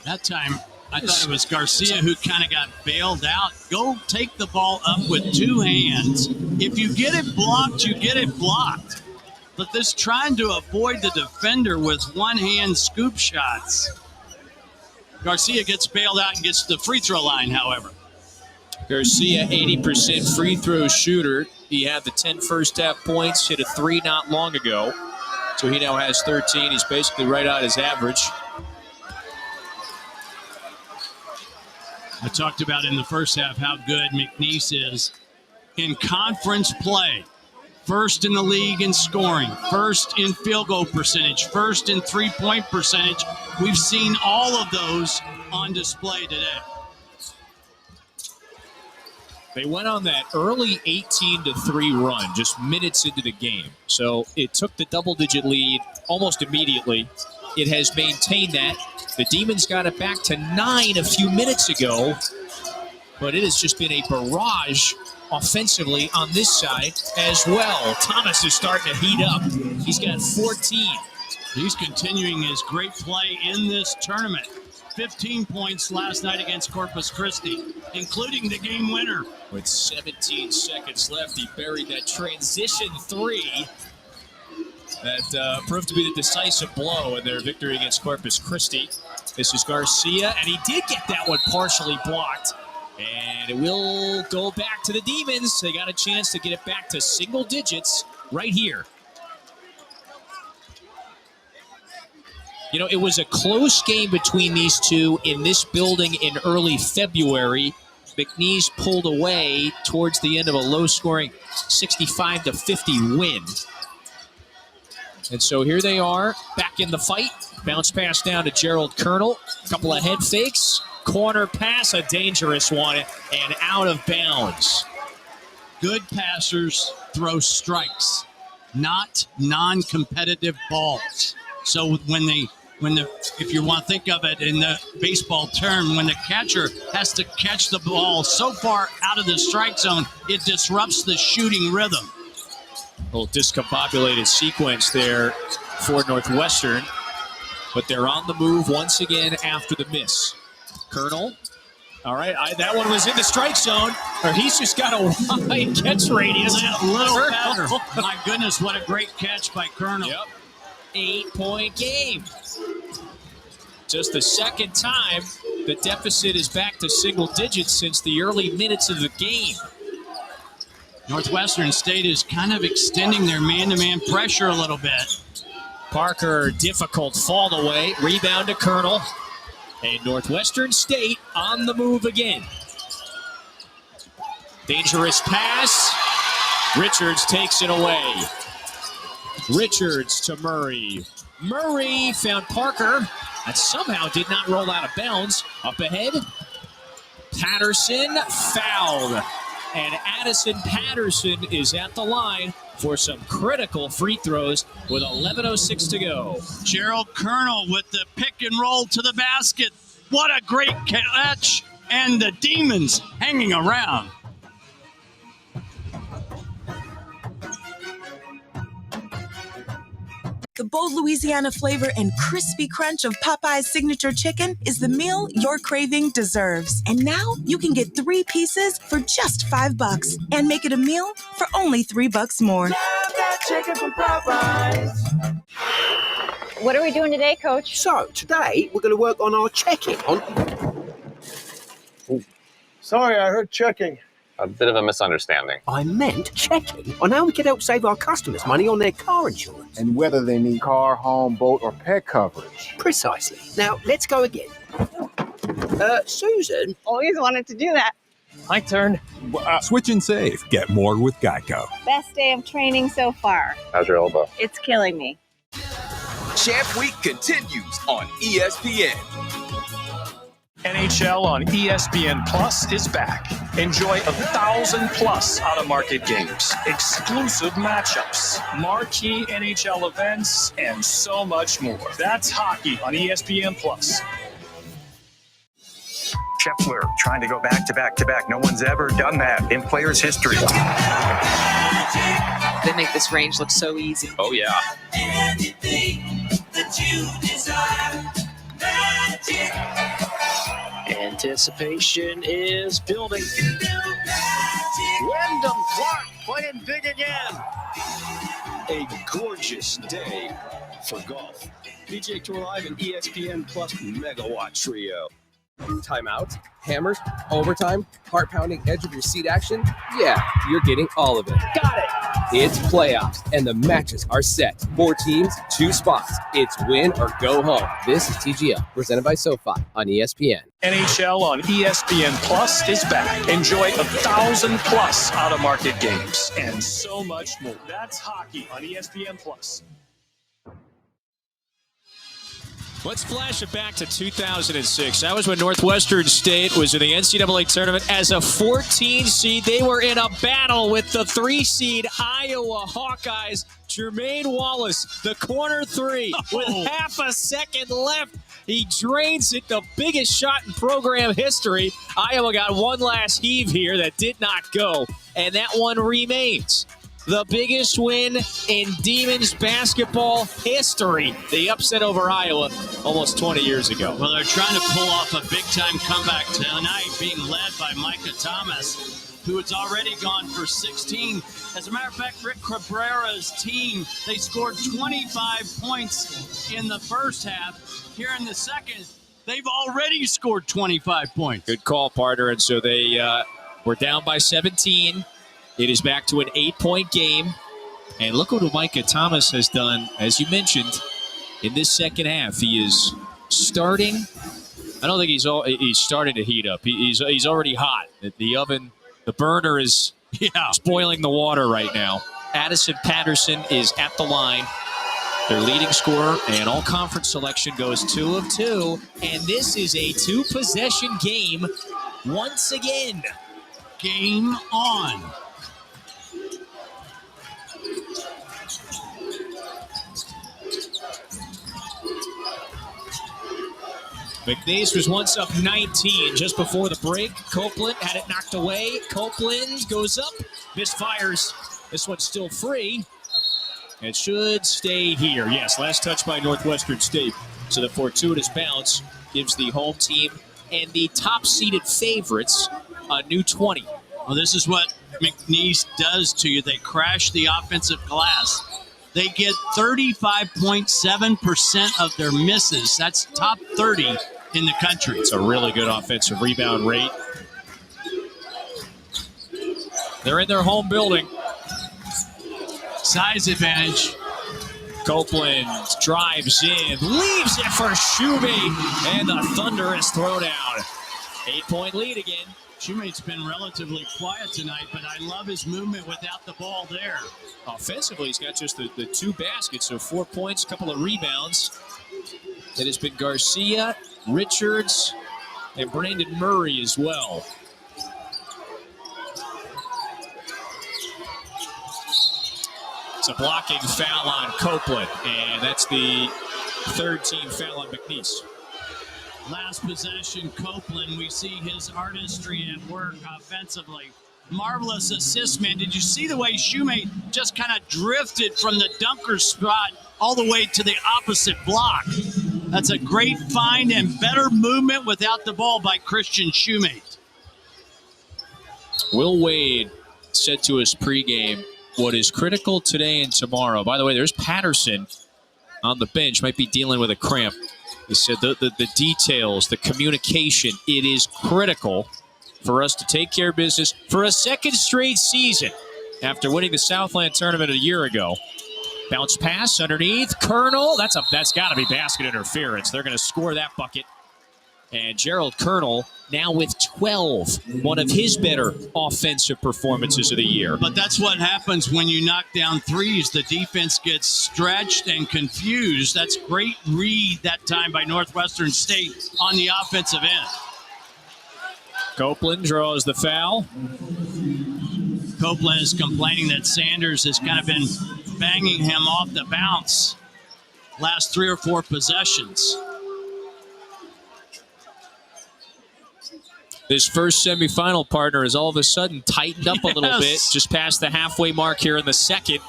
Speaker 4: That time, I thought it was Garcia who kind of got bailed out. Go take the ball up with two hands. If you get it blocked, you get it blocked. But this trying to avoid the defender with one-hand scoop shots. Garcia gets bailed out and gets to the free throw line, however.
Speaker 3: Garcia, 80% free throw shooter. He had the 10 first half points, hit a 3 not long ago. So he now has 13. He's basically right on his average.
Speaker 4: I talked about in the first half how good McNeese is in conference play. First in the league in scoring, first in field goal percentage, first in three-point percentage. We've seen all of those on display today.
Speaker 3: They went on that early 18-3 run just minutes into the game. So it took the double-digit lead almost immediately. It has maintained that. The Demons got it back to 9 a few minutes ago, but it has just been a barrage offensively on this side as well. Thomas is starting to heat up. He's got 14.
Speaker 4: He's continuing his great play in this tournament. 15 points last night against Corpus Christi, including the game winner.
Speaker 3: With 17 seconds left, he buried that transition 3 that proved to be the decisive blow in their victory against Corpus Christi. This is Garcia, and he did get that one partially blocked. And it will go back to the Demons. They got a chance to get it back to single digits right here. You know, it was a close game between these two in this building in early February. McNeese pulled away towards the end of a low-scoring 65-50 win. And so here they are, back in the fight. Bounce pass down to Gerald Colonel. A couple of head fakes. Corner pass, a dangerous one, and out of bounds.
Speaker 4: Good passers throw strikes, not non-competitive balls. So if you want to think of it in the baseball term, when the catcher has to catch the ball so far out of the strike zone, it disrupts the shooting rhythm.
Speaker 3: A little discombobulated sequence there for Northwestern, but they're on the move once again after the miss. Colonel, all right, that one was in the strike zone, or he's just got a wide catch radius.
Speaker 4: A little better. My goodness, what a great catch by Colonel.
Speaker 3: Yep. 8-point game. Just the second time the deficit is back to single digits since the early minutes of the game.
Speaker 4: Northwestern State is kind of extending their man-to-man pressure a little bit.
Speaker 3: Parker, difficult fall away. Rebound to Colonel. And Northwestern State on the move again. Dangerous pass. Richards takes it away. Richards to Murray. Murray found Parker. That somehow did not roll out of bounds. Up ahead. Patterson fouled. And Addison Patterson is at the line for some critical free throws with 11:06 to go.
Speaker 4: Gerald Colonel with the pick and roll to the basket. What a great catch. And the Demons hanging around.
Speaker 27: The bold Louisiana flavor and crispy crunch of Popeye's signature chicken is the meal your craving deserves. And now you can get 3 pieces for just $5 and make it a meal for only $3 more.
Speaker 10: Love that chicken from Popeyes.
Speaker 18: What are we doing today, Coach?
Speaker 17: So, today we're going to work on our checking on...
Speaker 1: Sorry, I heard checking.
Speaker 19: A bit of a misunderstanding.
Speaker 17: I meant checking on how we can help save our customers money on their car insurance.
Speaker 1: And whether they need car, home, boat, or pet coverage.
Speaker 17: Precisely. Now, let's go again. Susan?
Speaker 18: Always wanted to do that.
Speaker 5: My turn. Switch and save. Get more with Geico.
Speaker 18: Best day of training so far.
Speaker 19: How's your elbow?
Speaker 18: It's killing me.
Speaker 11: Champ Week continues on ESPN.
Speaker 12: NHL on ESPN Plus is back. Enjoy 1,000+ out-of-market games, exclusive matchups, marquee NHL events, and so much more. That's hockey on ESPN+.
Speaker 13: Scheffler trying to go back to back to back. No one's ever done that in players' history.
Speaker 9: They make this range look so easy.
Speaker 3: Oh, yeah.
Speaker 10: Anything that you desire, magic.
Speaker 14: Anticipation is building. Wyndham Clark playing big again. A gorgeous day for golf. PGA Tour Live and ESPN Plus Megawatt Trio.
Speaker 16: Timeout, hammers, overtime, heart-pounding edge of your seat action. Yeah, you're getting all of it. Got it. It's playoffs, and the matches are set. 4 teams, 2 spots. It's win or go home. This is TGL, presented by SoFi on ESPN.
Speaker 12: NHL on ESPN Plus is back. Enjoy 1,000+ out-of-market games and so much more. That's hockey on ESPN Plus.
Speaker 3: Let's flash it back to 2006. That was when Northwestern State was in the NCAA tournament as a 14 seed. They were in a battle with the 3 seed Iowa Hawkeyes. Jermaine Wallace, the corner 3, with half a second left. He drains it, the biggest shot in program history. Iowa got one last heave here that did not go, and that one remains the biggest win in Demons basketball history. The upset over Iowa almost 20 years ago.
Speaker 4: Well, they're trying to pull off a big-time comeback tonight, being led by Micah Thomas, who has already gone for 16. As a matter of fact, Rick Cabrera's team, they scored 25 points in the first half. Here in the second, they've already scored 25 points.
Speaker 3: Good call, partner. And so they were down by 17. It is back to an 8-point game. And look what Micah Thomas has done, as you mentioned, in this second half. He is starting. I don't think he's starting to heat up. He's already hot. The oven, the burner is boiling the water right now. Addison Patterson is at the line. Their leading scorer and all-conference selection goes 2 of 2. And this is a 2-possession game once again.
Speaker 4: Game on.
Speaker 3: McNeese was once up 19 just before the break. Copeland had it knocked away. Copeland goes up, misfires. This one's still free. It should stay here. Yes, last touch by Northwestern State. So the fortuitous bounce gives the home team and the top-seeded favorites a new 20.
Speaker 4: Well, this is what McNeese does to you. They crash the offensive glass. They get 35.7% of their misses. That's top 30 in the country.
Speaker 3: It's a really good offensive rebound rate. They're in their home building.
Speaker 4: Size advantage.
Speaker 3: Copeland drives in, leaves it for Shoemate, and the thunderous throwdown. 8-point lead again.
Speaker 4: Shoemate's been relatively quiet tonight, but I love his movement without the ball there.
Speaker 3: Offensively, he's got just the 2 baskets, so 4 points, a couple of rebounds. It has been Garcia, Richards, and Brandon Murray as well. It's a blocking foul on Copeland, and that's the 3rd team foul on McNeese.
Speaker 4: Last possession, Copeland, we see his artistry at work offensively. Marvelous assist, man. Did you see the way Shoemate just kind of drifted from the dunker spot all the way to the opposite block? That's a great find and better movement without the ball by Christian Shoemate.
Speaker 3: Will Wade said to us pregame, what is critical today and tomorrow. By the way, there's Patterson on the bench, might be dealing with a cramp. He said the details, the communication, it is critical for us to take care of business for a 2nd straight season after winning the Southland tournament a year ago. Bounce pass underneath. Colonel, that's got to be basket interference. They're going to score that bucket. And Gerald Colonel now with 12, one of his better offensive performances of the year.
Speaker 4: But that's what happens when you knock down threes. The defense gets stretched and confused. That's great read that time by Northwestern State on the offensive end.
Speaker 3: Copeland draws the foul.
Speaker 4: Copeland is complaining that Sanders has kind of been banging him off the bounce last 3 or 4 possessions.
Speaker 3: His first semifinal partner has all of a sudden tightened up a little bit, just past the halfway mark here in the second.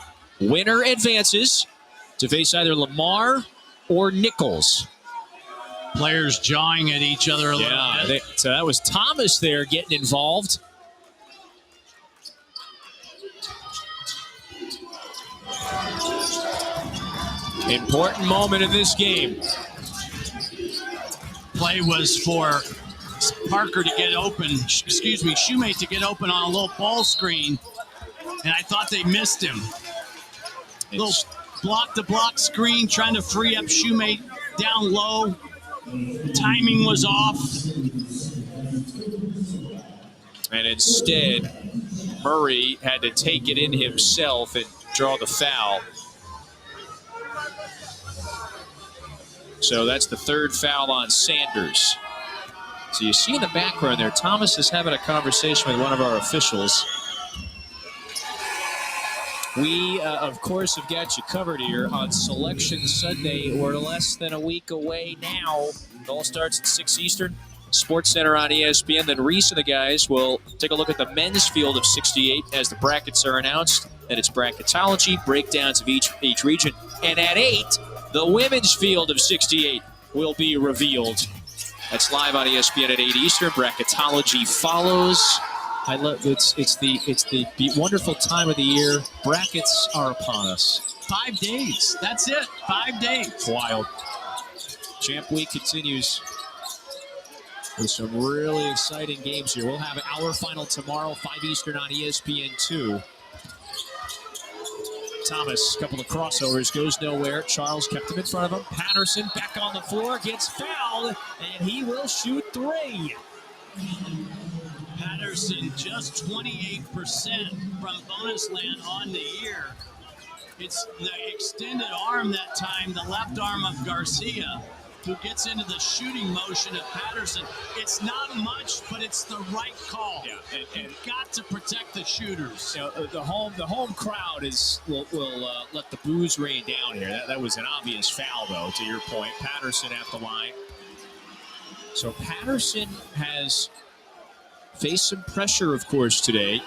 Speaker 3: Winner advances to face either Lamar or Nichols.
Speaker 4: Players jawing at each other a little bit.
Speaker 3: So that was Thomas there getting involved. Important moment in this game.
Speaker 4: Play was for Parker to get open, Shoemate to get open on a little ball screen, and I thought they missed him. Little block-to-block screen trying to free up Shoemate down low. Timing was off.
Speaker 3: And instead, Murray had to take it in himself and draw the foul. So that's the third foul on Sanders. So you see in the background there, Thomas is having a conversation with one of our officials. We, of course, have got you covered here on Selection Sunday. We're less than a week away now. It all starts at 6 Eastern. Sports Center on ESPN. Then Reese and the guys will take a look at the men's field of 68 as the brackets are announced. Then it's bracketology, breakdowns of each region. And at 8, the women's field of 68 will be revealed. That's live on ESPN at 8 Eastern. Bracketology follows. I love it's the wonderful time of the year. Brackets are upon us.
Speaker 4: 5 days. That's it. 5 days.
Speaker 3: Wild. Champ Week continues with some really exciting games here. We'll have our final tomorrow, 5 Eastern on ESPN2. Thomas, a couple of crossovers, goes nowhere. Charles kept him in front of him. Patterson back on the floor, gets fouled, and he will shoot 3.
Speaker 4: Patterson just 28% from bonus land on the year. It's the extended arm that time, the left arm of Garcia, who gets into the shooting motion of Patterson. It's not much, but it's the right call.
Speaker 3: Yeah, and
Speaker 4: you've got to protect the shooters.
Speaker 3: You know, the home crowd will let the boos rain down here. That was an obvious foul, though, to your point. Patterson at the line. So Patterson has faced some pressure, of course, today.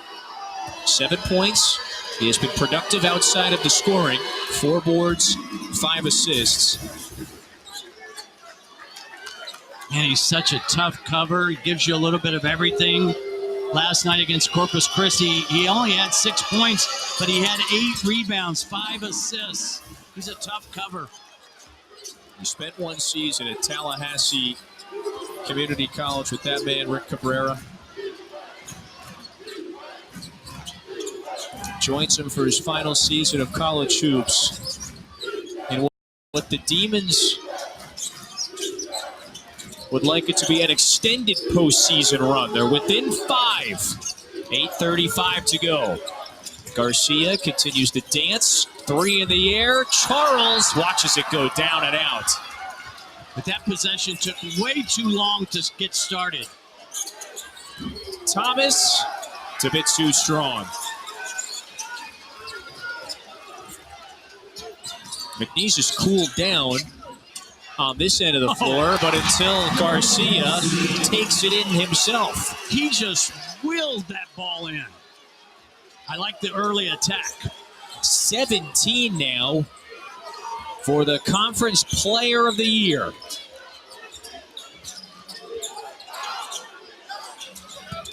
Speaker 3: 7 points. He has been productive outside of the scoring. 4 boards, 5 assists.
Speaker 4: And he's such a tough cover. He gives you a little bit of everything. Last night against Corpus Christi, he only had 6 points, but he had 8 rebounds, 5 assists. He's a tough cover.
Speaker 3: He spent 1 season at Tallahassee Community College with that man, Rick Cabrera. Joins him for his final season of college hoops. And what the Demons would like it to be an extended postseason run. They're within 5. 8:35 to go. Garcia continues to dance. 3 in the air. Charles watches it go down and out.
Speaker 4: But that possession took way too long to get started.
Speaker 3: Thomas, it's a bit too strong. McNeese has cooled down on this end of the floor, but until Garcia takes it in himself.
Speaker 4: He just willed that ball in. I like the early attack.
Speaker 3: 17 now for the Conference Player of the Year.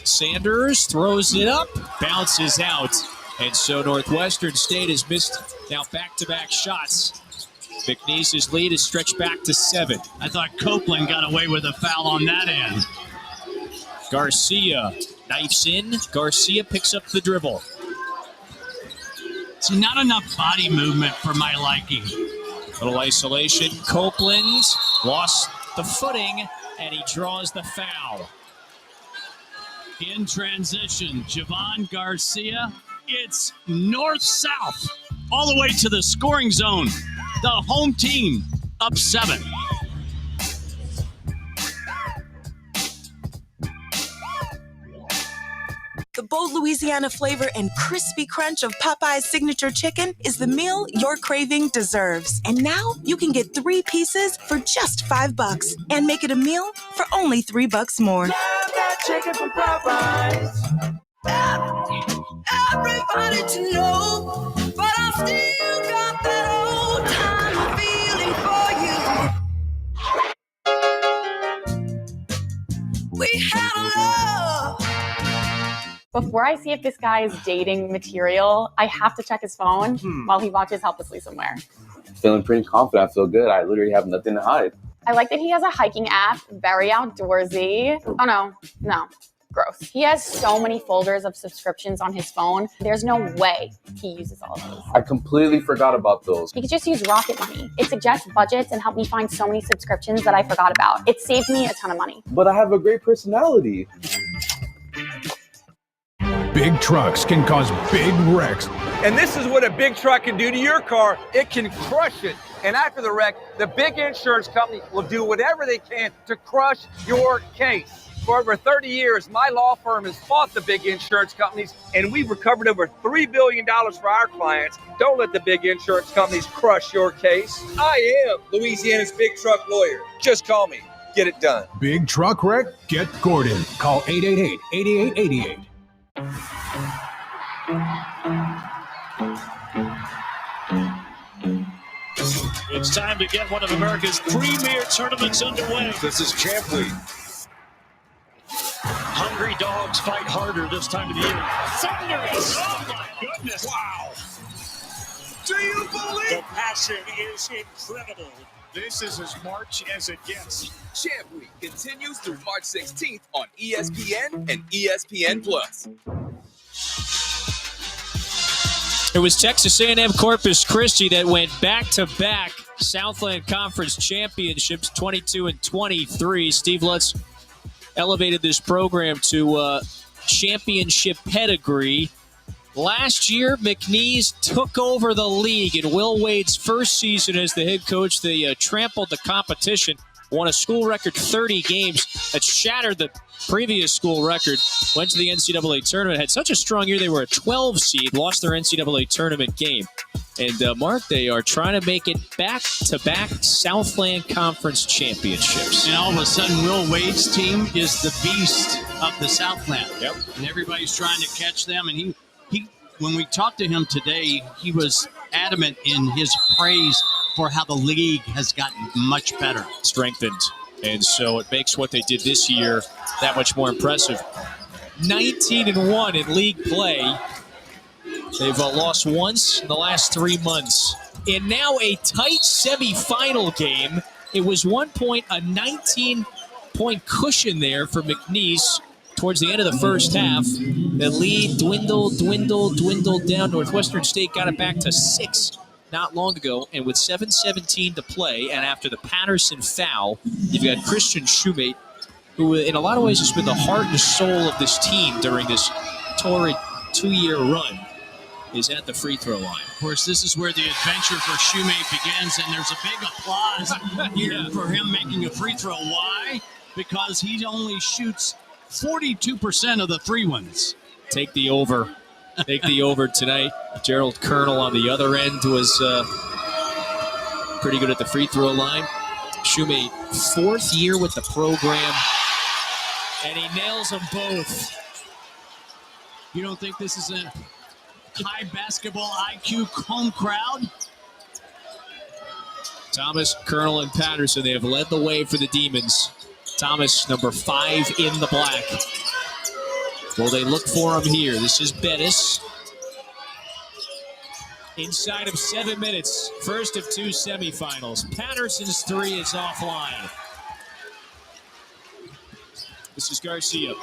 Speaker 3: Sanders throws it up, bounces out, and so Northwestern State has missed now back-to-back shots. McNeese's lead is stretched back to 7.
Speaker 4: I thought Copeland got away with a foul on that end.
Speaker 3: Garcia knifes in. Garcia picks up the dribble.
Speaker 4: See, not enough body movement for my liking.
Speaker 3: Little isolation. Copeland lost the footing, and he draws the foul.
Speaker 4: In transition, Javon Garcia. It's north-south, all the way to the scoring zone. The home team up 7.
Speaker 27: bold Louisiana flavor and crispy crunch of Popeye's signature chicken is the meal your craving deserves. And now you can get 3 pieces for just $5 and make it a meal for only $3 more.
Speaker 10: Love that chicken from Popeyes. Everybody to know, but I still got that old time feeling for you. We had a love.
Speaker 8: Before I see if this guy is dating material, I have to check his phone while he watches helplessly somewhere.
Speaker 20: Feeling pretty confident. I feel good. I literally have nothing to hide.
Speaker 8: I like that he has a hiking app, very outdoorsy. Oh no, gross. He has so many folders of subscriptions on his phone. There's no way he uses all of those.
Speaker 20: I completely forgot about those.
Speaker 8: He could just use Rocket Money. It suggests budgets and helped me find so many subscriptions that I forgot about. It saved me a ton of money.
Speaker 20: But I have a great personality.
Speaker 5: Big trucks can cause big wrecks.
Speaker 21: And this is what a big truck can do to your car. It can crush it. And after the wreck, the big insurance company will do whatever they can to crush your case. For over 30 years, my law firm has fought the big insurance companies, and we've recovered over $3 billion for our clients. Don't let the big insurance companies crush your case. I am Louisiana's big truck lawyer. Just call me. Get it done.
Speaker 5: Big truck wreck? Get Gordon. Call 888-8888.
Speaker 22: It's time to get one of America's premier tournaments underway.
Speaker 23: This is Champ Week.
Speaker 22: Hungry dogs fight harder this time of the year. Thunderous! Oh my goodness! Wow!
Speaker 23: Do you believe?
Speaker 22: The passion is incredible. This is as March as it gets.
Speaker 11: Champ Week continues through March 16th on ESPN and ESPN+.
Speaker 3: It was Texas A&M Corpus Christi that went back-to-back Southland Conference championships, 22 and 23. Steve Lutz elevated this program to championship pedigree. Last year, McNeese took over the league in Will Wade's first season as the head coach. They trampled the competition, won a school record 30 games that shattered the previous school record, went to the NCAA tournament, had such a strong year they were a 12 seed, lost their NCAA tournament game. And Mark, they are trying to make it back-to-back Southland Conference championships.
Speaker 4: And all of a sudden, Will Wade's team is the beast of the Southland.
Speaker 3: Yep.
Speaker 4: And everybody's trying to catch them. And he when we talked to him today, he was adamant in his praise for how the league has gotten much better.
Speaker 3: Strengthened. And so it makes what they did this year that much more impressive. 19-1 in league play. They've lost once in the last 3 months. And now a tight semifinal game. It was 1 point, a 19-point cushion there for McNeese towards the end of the first half. The lead dwindled down. Northwestern State got it back to 6 not long ago, and with 7:17 to play, and after the Patterson foul, you've got Christian Shoemate, who in a lot of ways has been the heart and soul of this team during this torrid 2-year run, is at the free throw line.
Speaker 4: Of course, this is where the adventure for Shoemate begins, and there's a big applause here for him making a free throw. Why? Because he only shoots 42% of the free ones.
Speaker 3: Take the over. Take the over tonight. Gerald Colonel on the other end was pretty good at the free throw line. Shoemate, 4th year with the program, and he nails them both.
Speaker 4: You don't think this is a high basketball IQ home crowd?
Speaker 3: Thomas, Colonel, and Patterson, they have led the way for the Demons. Thomas, number 5 in the black. Will they look for him here? This is Bettis. Inside of 7 minutes, first of 2 semifinals. Patterson's 3 is offline. This is Garcia.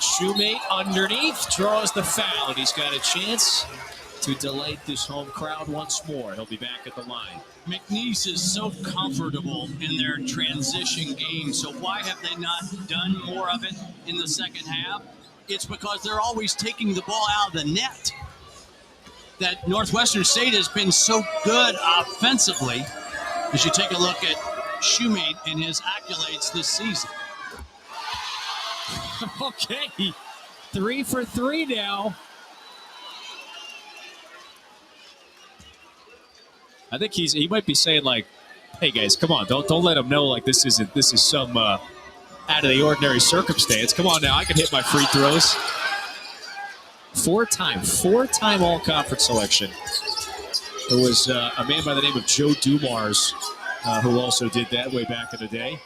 Speaker 3: Shoemate underneath, draws the foul, and he's got a chance to delight this home crowd once more. He'll be back at the line.
Speaker 4: McNeese is so comfortable in their transition game, so why have they not done more of it in the second half? It's because they're always taking the ball out of the net. That Northwestern State has been so good offensively, as you take a look at Shoemate and his accolades this season.
Speaker 3: Okay, 3 for 3 now. I think he might be saying like, "Hey guys, come on, don't let him know like this is some out of the ordinary circumstance. Come on now, I can hit my free throws." Four-time all-conference selection. There was a man by the name of Joe Dumars who also did that way back in the day.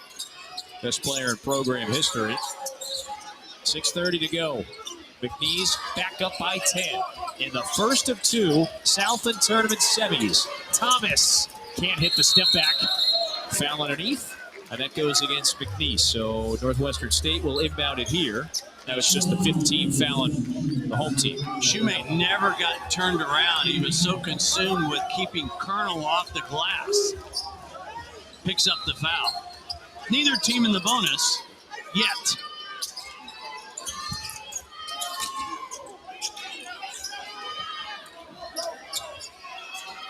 Speaker 3: Best player in program history. 6:30 to go. McNeese back up by 10 in the first of 2 Southland tournament semis. Thomas can't hit the step back. Foul underneath, and that goes against McNeese. So Northwestern State will inbound it here. That was just the 5th team fouling the home team.
Speaker 4: Shoemate never got turned around. He was so consumed with keeping Colonel off the glass. Picks up the foul. Neither team in the bonus yet.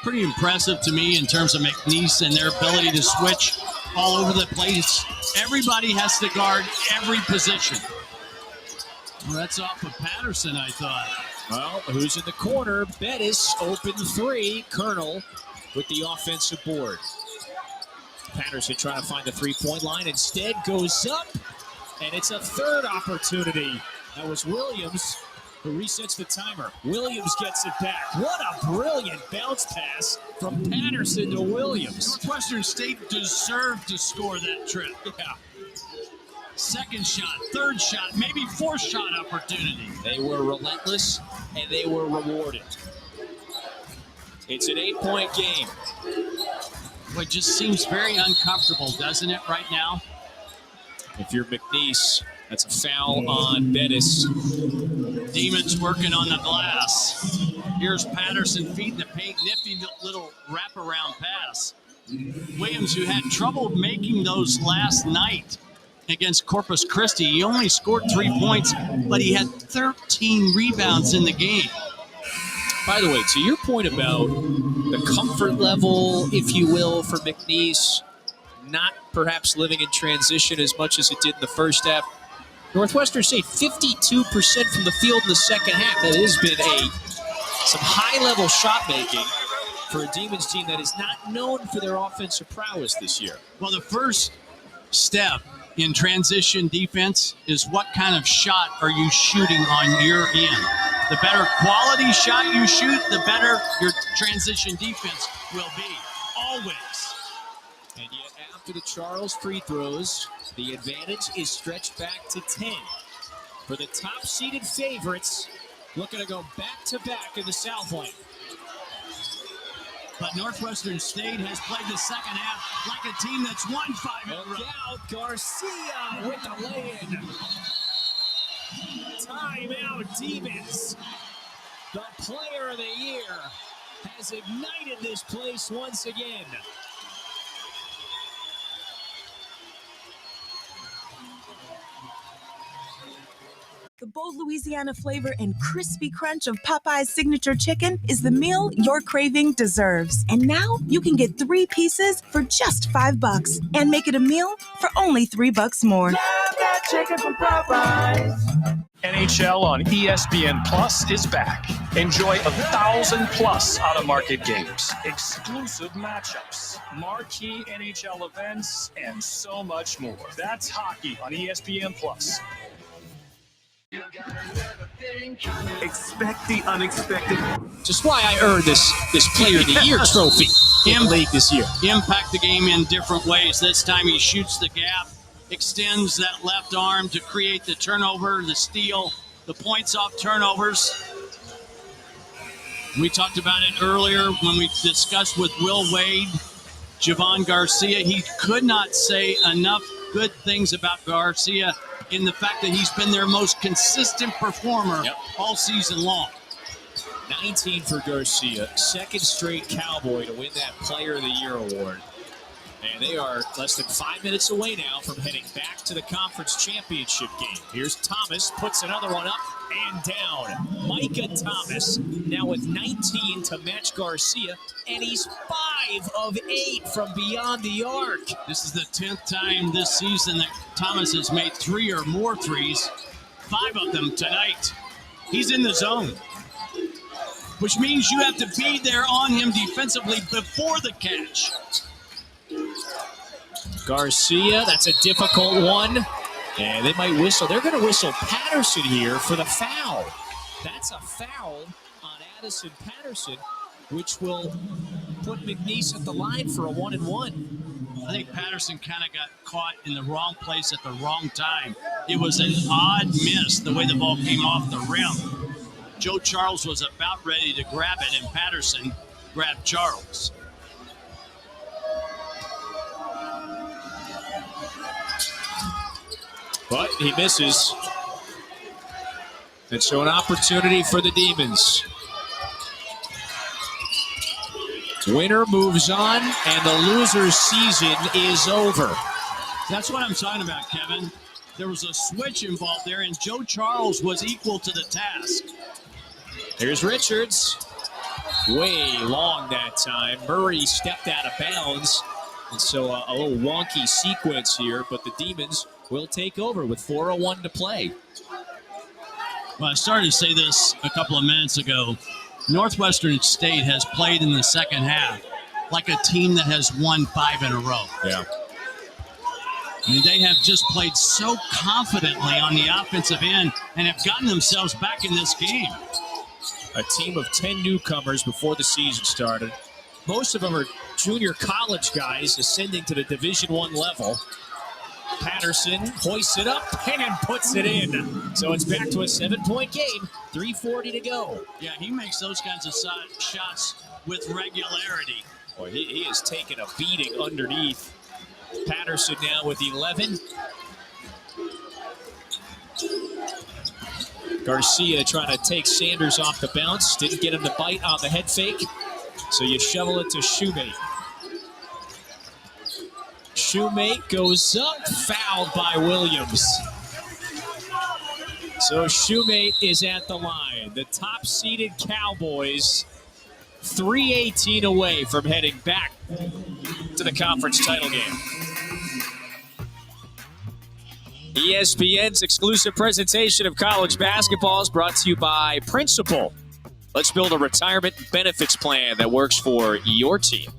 Speaker 4: Pretty impressive to me in terms of McNeese and their ability to switch all over the place. Everybody has to guard every position. Well, that's off of Patterson, I thought.
Speaker 3: Well, who's in the corner? Bettis, open 3. Colonel with the offensive board. Patterson trying to find the three-point line. Instead goes up, and it's a third opportunity. That was Williams who resets the timer. Williams gets it back. What a brilliant bounce pass from Patterson to Williams.
Speaker 4: Northwestern State deserved to score that trip.
Speaker 3: Yeah.
Speaker 4: Second shot, third shot, maybe fourth shot opportunity.
Speaker 3: They were relentless, and they were rewarded. It's an 8-point game.
Speaker 4: Well, it just seems very uncomfortable, doesn't it, right now?
Speaker 3: If you're McNeese, that's a foul on Bettis.
Speaker 4: Demons working on the glass. Here's Patterson feeding the paint. Nifty little wraparound pass. Williams, who had trouble making those last night against Corpus Christi. He only scored 3 points, but he had 13 rebounds in the game.
Speaker 3: By the way, to your point about the comfort level, if you will, for McNeese, not perhaps living in transition as much as it did in the first half. Northwestern State, 52% from the field in the second half. That has been some high-level shot making for a Demons team that is not known for their offensive prowess this year.
Speaker 4: Well, the first step in transition defense is what kind of shot are you shooting on your end. The better quality shot you shoot, the better your transition defense will be, always.
Speaker 3: And yet after the Charles free throws, the advantage is stretched back to 10. For the top-seeded favorites, looking to go back-to-back in the Southland.
Speaker 4: But Northwestern State has played the second half like a team that's won 5 in a row.
Speaker 3: Look out, Garcia with the lay-in. Timeout, Demons. The player of the year has ignited this place once again.
Speaker 27: The bold Louisiana flavor and crispy crunch of Popeye's signature chicken is the meal your craving deserves. And now you can get 3 pieces for just $5 and make it a meal for only $3 more.
Speaker 10: Love that chicken from Popeyes.
Speaker 12: NHL on ESPN Plus is back. Enjoy 1,000+ out-of-market games, exclusive matchups, marquee NHL events, and so much more. That's hockey on ESPN Plus.
Speaker 22: Expect the unexpected.
Speaker 3: Just why I earned this Player of the Year trophy in the league this year.
Speaker 4: Impact the game in different ways. This time he shoots the gap, extends that left arm to create the turnover, the steal, the points off turnovers. We talked about it earlier when we discussed with Will Wade, Javon Garcia. He could not say enough good things about Garcia in the fact that he's been their most consistent performer all season long.
Speaker 3: 19 for Garcia, second straight Cowboy to win that Player of the Year award. And they are less than 5 minutes away now from heading back to the conference championship game. Here's Thomas, puts another one up and down. Micah Thomas now with 19 to match Garcia, and he's 5 5 of 8 from beyond the arc.
Speaker 4: This is the 10th time this season that Thomas has made 3 or more threes. 5 of them tonight. He's in the zone, which means you have to be there on him defensively before the catch.
Speaker 3: Garcia, that's a difficult one. And they might whistle. They're going to whistle Patterson here for the foul. That's a foul on Addison Patterson, which will put McNeese at the line for a 1-and-1.
Speaker 4: I think Patterson kind of got caught in the wrong place at the wrong time. It was an odd miss the way the ball came off the rim. Joe Charles was about ready to grab it, and Patterson grabbed Charles.
Speaker 3: But he misses. And so an opportunity for the Demons. Winner moves on, and the loser's season is over.
Speaker 4: That's what I'm talking about, Kevin. There was a switch involved there, and Joe Charles was equal to the task.
Speaker 3: Here's Richards. Way long that time. Murray stepped out of bounds. And so a little wonky sequence here, but the Demons will take over with 4:01 to play.
Speaker 4: Well, I started to say this a couple of minutes ago. Northwestern State has played in the second half like a team that has won 5 in a row.
Speaker 3: Yeah.
Speaker 4: I mean, they have just played so confidently on the offensive end and have gotten themselves back in this game.
Speaker 3: A team of 10 newcomers before the season started. Most of them are junior college guys ascending to the Division I level. Patterson hoists it up and puts it in. So it's back to a 7-point game. 3:40 to go.
Speaker 4: Yeah, he makes those kinds of shots with regularity.
Speaker 3: Boy, he is taking a beating underneath. Patterson now with 11. Garcia trying to take Sanders off the bounce. Didn't get him to bite on the head fake. So you shovel it to Shoemate. Shoemate goes up, fouled by Williams. So Shoemate is at the line. The top-seeded Cowboys, 3:18 away from heading back to the conference title game. ESPN's exclusive presentation of college basketball is brought to you by Principal. Let's build a retirement benefits plan that works for your team.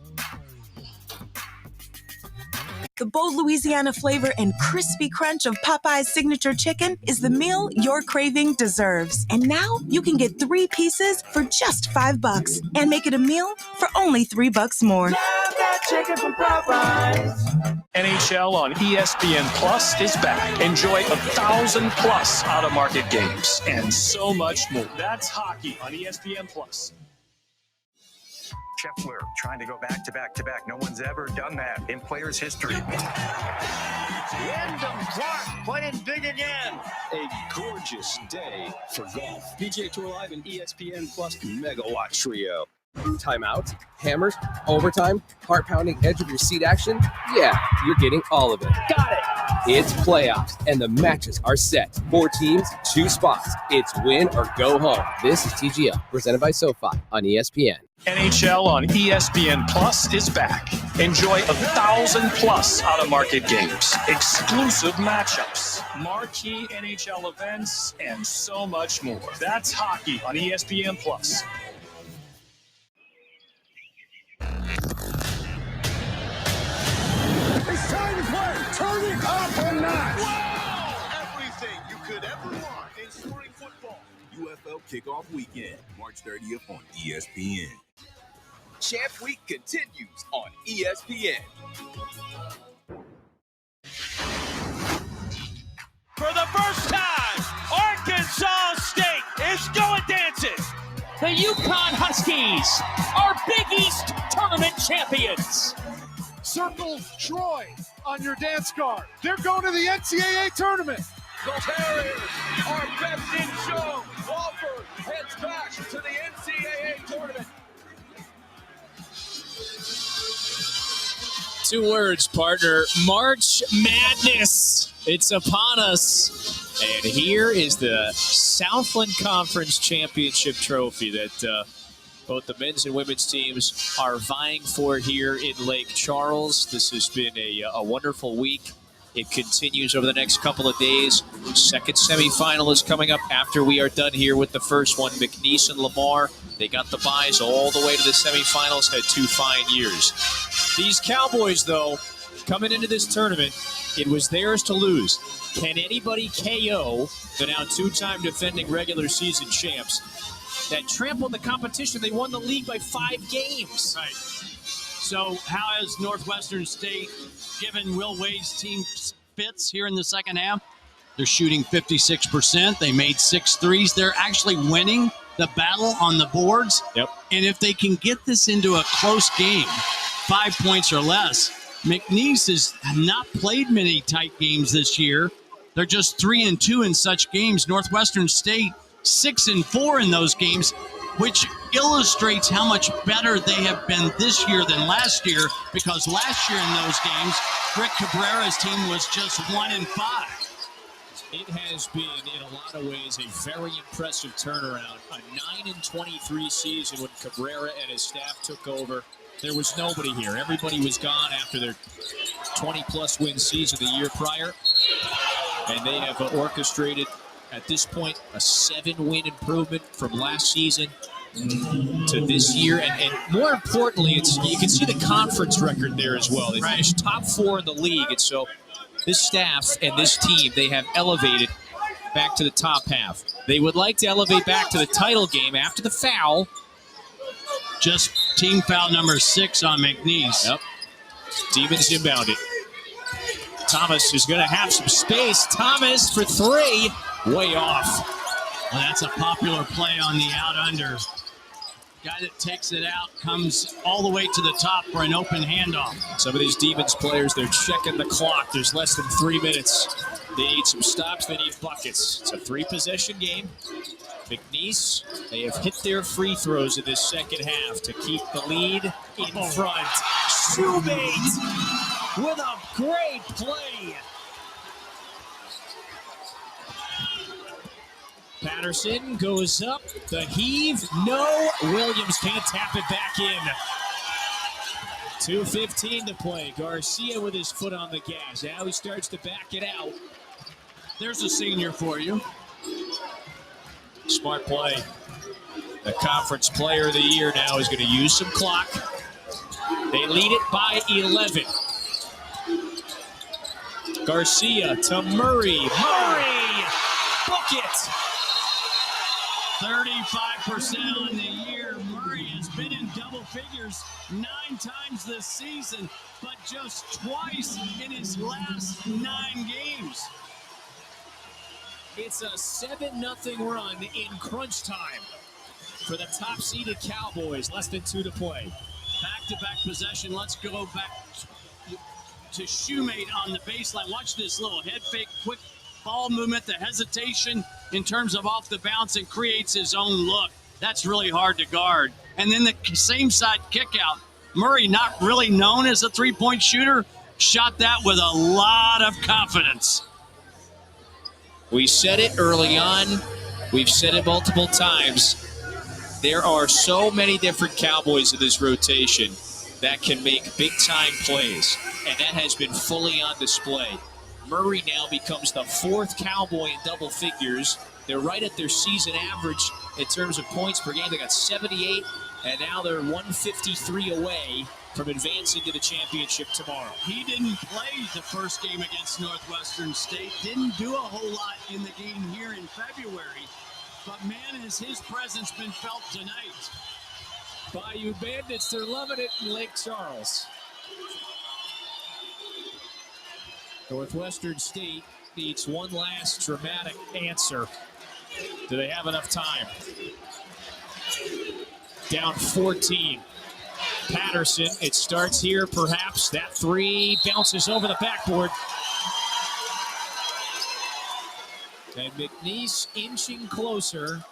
Speaker 27: The bold Louisiana flavor and crispy crunch of Popeye's signature chicken is the meal your craving deserves. And now you can get 3 pieces for just $5 and make it a meal for only $3 more.
Speaker 12: Love that chicken from Popeyes. NHL on ESPN Plus is back. Enjoy 1,000+ out-of-market games and so much more. That's hockey on ESPN Plus.
Speaker 13: Scheffler trying to go back to back to back. No one's ever done that in players' history.
Speaker 22: Wyndham Clark playing big again. A gorgeous day for golf. PGA Tour Live and ESPN Plus Megawatt Trio.
Speaker 16: Timeout, hammers, overtime, heart-pounding edge of your seat action. Yeah, you're getting all of it.
Speaker 22: Got it.
Speaker 16: It's playoffs, and the matches are set. 4 teams, 2 spots. It's win or go home. This is TGL, presented by SoFi on ESPN.
Speaker 12: NHL on ESPN Plus is back. Enjoy 1,000+ out-of-market games, exclusive matchups, marquee NHL events, and so much more. That's hockey on ESPN Plus.
Speaker 23: It's time to play. Turn it up a notch.
Speaker 14: Wow! Everything you could ever want in scoring football. UFL Kickoff Weekend, March 30th on ESPN.
Speaker 11: Champ Week continues on ESPN.
Speaker 2: For the first time, Arkansas State is going dancing.
Speaker 3: The UConn Huskies are Big East tournament champions.
Speaker 23: Circle Troy on your dance card. They're going to the NCAA tournament.
Speaker 11: The Terriers are best in show. Wofford heads back to the NCAA tournament.
Speaker 3: 2 words, partner. March Madness. It's upon us. And here is the Southland Conference Championship trophy that both the men's and women's teams are vying for here in Lake Charles. This has been a wonderful week. It continues over the next couple of days. Second semifinal is coming up after we are done here with the first one. McNeese and Lamar, they got the byes all the way to the semifinals, had 2 fine years. These Cowboys, though, coming into this tournament, it was theirs to lose. Can anybody KO the now 2-time defending regular season champs that trampled the competition? They won the league by 5 games.
Speaker 4: Right. So how has Northwestern State given Will Wade's team fits here in the second half? They're shooting 56%. They made 6 threes. They're actually winning the battle on the boards.
Speaker 3: Yep.
Speaker 4: And if they can get this into a close game, 5 points or less, McNeese has not played many tight games this year. They're just 3-2 in such games. Northwestern State 6-4 in those games, which illustrates how much better they have been this year than last year, because last year in those games, Rick Cabrera's team was just 1-5.
Speaker 3: It has been, in a lot of ways, a very impressive turnaround. A 9-23 season when Cabrera and his staff took over. There was nobody here. Everybody was gone after their 20-plus win season the year prior. And they have orchestrated, at this point, a 7-win improvement from last season to this year. And more importantly, you can see the conference record there as well. They finished top 4 in the league. And so this staff and this team, they have elevated back to the top half. They would like to elevate back to the title game after the foul.
Speaker 4: Just team foul number 6 on McNeese.
Speaker 3: Yep. Demons inbound it. Thomas is going to have some space. Thomas for 3. Way off.
Speaker 4: Well, that's a popular play on the out-under. Guy that takes it out comes all the way to the top for an open handoff.
Speaker 3: Some of these Demons players, they're checking the clock. There's less than 3 minutes. They need some stops. They need buckets. It's a 3-possession game. McNeese, they have hit their free throws in this second half to keep the lead in front. Shoemate with a great play. Patterson goes up, the heave, no. Williams can't tap it back in. 2:15 to play. Garcia with his foot on the gas. Now he starts to back it out.
Speaker 4: There's a senior for you.
Speaker 3: Smart play. The conference player of the year now is going to use some clock. They lead it by 11. Garcia to Murray. Murray! Book it!
Speaker 4: 35% on the year. Murray has been in double figures 9 times this season, but just twice in his last 9 games.
Speaker 3: It's a 7-0 run in crunch time for the top-seeded Cowboys. Less than 2 to play.
Speaker 4: Back-to-back possession. Let's go back to Shoemate on the baseline. Watch this little head fake, quick ball movement, the hesitation in terms of off the bounce, and creates his own look. That's really hard to guard. And then the same side kick out. Murray, not really known as a three-point shooter, shot that with a lot of confidence.
Speaker 3: We said it early on. We've said it multiple times. There are so many different Cowboys in this rotation that can make big-time plays, and that has been fully on display. Murray now becomes the 4th Cowboy in double figures. They're right at their season average in terms of points per game. They got 78, and now they're 153 away from advancing to the championship tomorrow.
Speaker 4: He didn't play the first game against Northwestern State, didn't do a whole lot in the game here in February, but man, has his presence been felt tonight.
Speaker 3: Bayou Bandits, they're loving it in Lake Charles. Northwestern State needs one last dramatic answer. Do they have enough time? Down 14. Patterson, it starts here perhaps. That 3 bounces over the backboard. And McNeese inching closer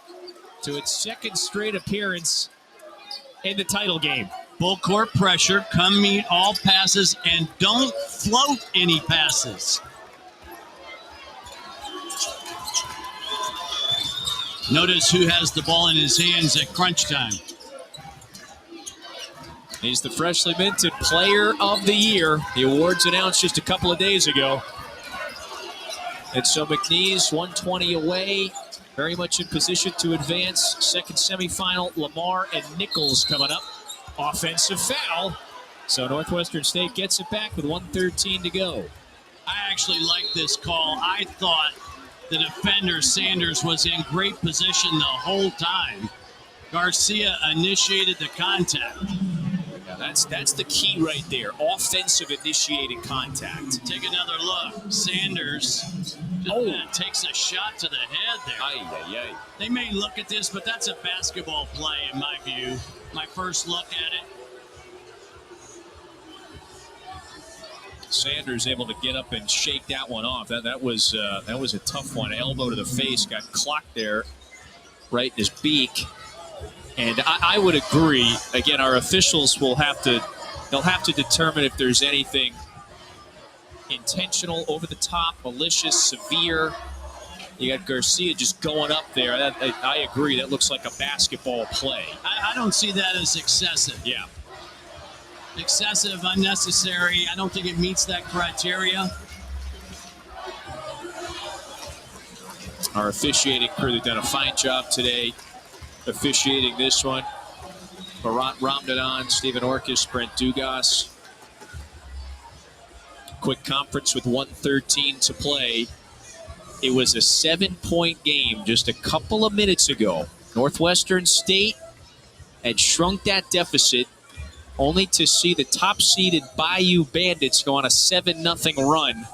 Speaker 3: to its 2nd straight appearance in the title game.
Speaker 4: Full court pressure, come meet all passes, and don't float any passes. Notice who has the ball in his hands at crunch time.
Speaker 3: He's the freshly minted Player of the Year. The award's announced just a couple of days ago. And so McNeese, 120 away, very much in position to advance. Second semifinal, Lamar and Nichols coming up. Offensive foul. So Northwestern State gets it back with 1:13 to go.
Speaker 4: I actually like this call. I thought the defender, Sanders, was in great position the whole time. Garcia initiated the contact.
Speaker 3: Yeah, that's the key right there. Offensive initiated contact.
Speaker 4: Take another look. Sanders takes a shot to the head there.
Speaker 3: Ay.
Speaker 4: They may look at this, but that's a basketball play in my view. My first look at it.
Speaker 3: Sanders able to get up and shake that one off. That was a tough one. Elbow to the face, got clocked there, right in his beak. And I would agree. Again, our officials they'll have to determine if there's anything intentional, over the top, malicious, severe. You got Garcia just going up there. I agree. That looks like a basketball play.
Speaker 4: I don't see that as excessive.
Speaker 3: Yeah.
Speaker 4: Excessive, unnecessary. I don't think it meets that criteria.
Speaker 3: Our officiating crew, they've done a fine job today officiating this one. Barat Ramdadan, Stephen Orkis, Brent Dugas. Quick conference with 1:13 to play. It was a 7-point game just a couple of minutes ago. Northwestern State had shrunk that deficit only to see the top-seeded Bayou Bandits go on a 7-0 run,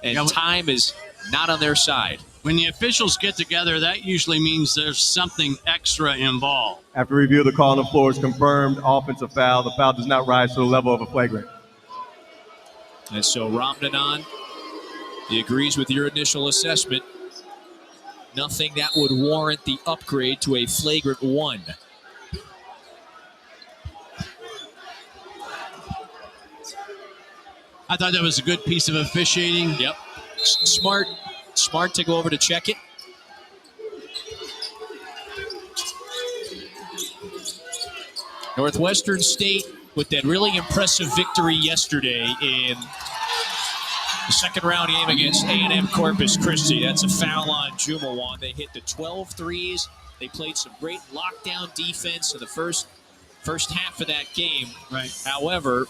Speaker 3: and time is not on their side.
Speaker 4: When the officials get together, that usually means there's something extra involved.
Speaker 1: After review, the call on the floor is confirmed. Offensive foul. The foul does not rise to the level of a flagrant.
Speaker 3: And so Ramdanan, he agrees with your initial assessment. Nothing that would warrant the upgrade to a flagrant 1.
Speaker 4: I thought that was a good piece of officiating.
Speaker 3: Yep. Smart to go over to check it. Northwestern State with that really impressive victory yesterday in the second round game against A&M Corpus Christi. That's a foul on Jumawan. They hit the 12 threes. They played some great lockdown defense in the first half of that game.
Speaker 4: Right.
Speaker 3: However,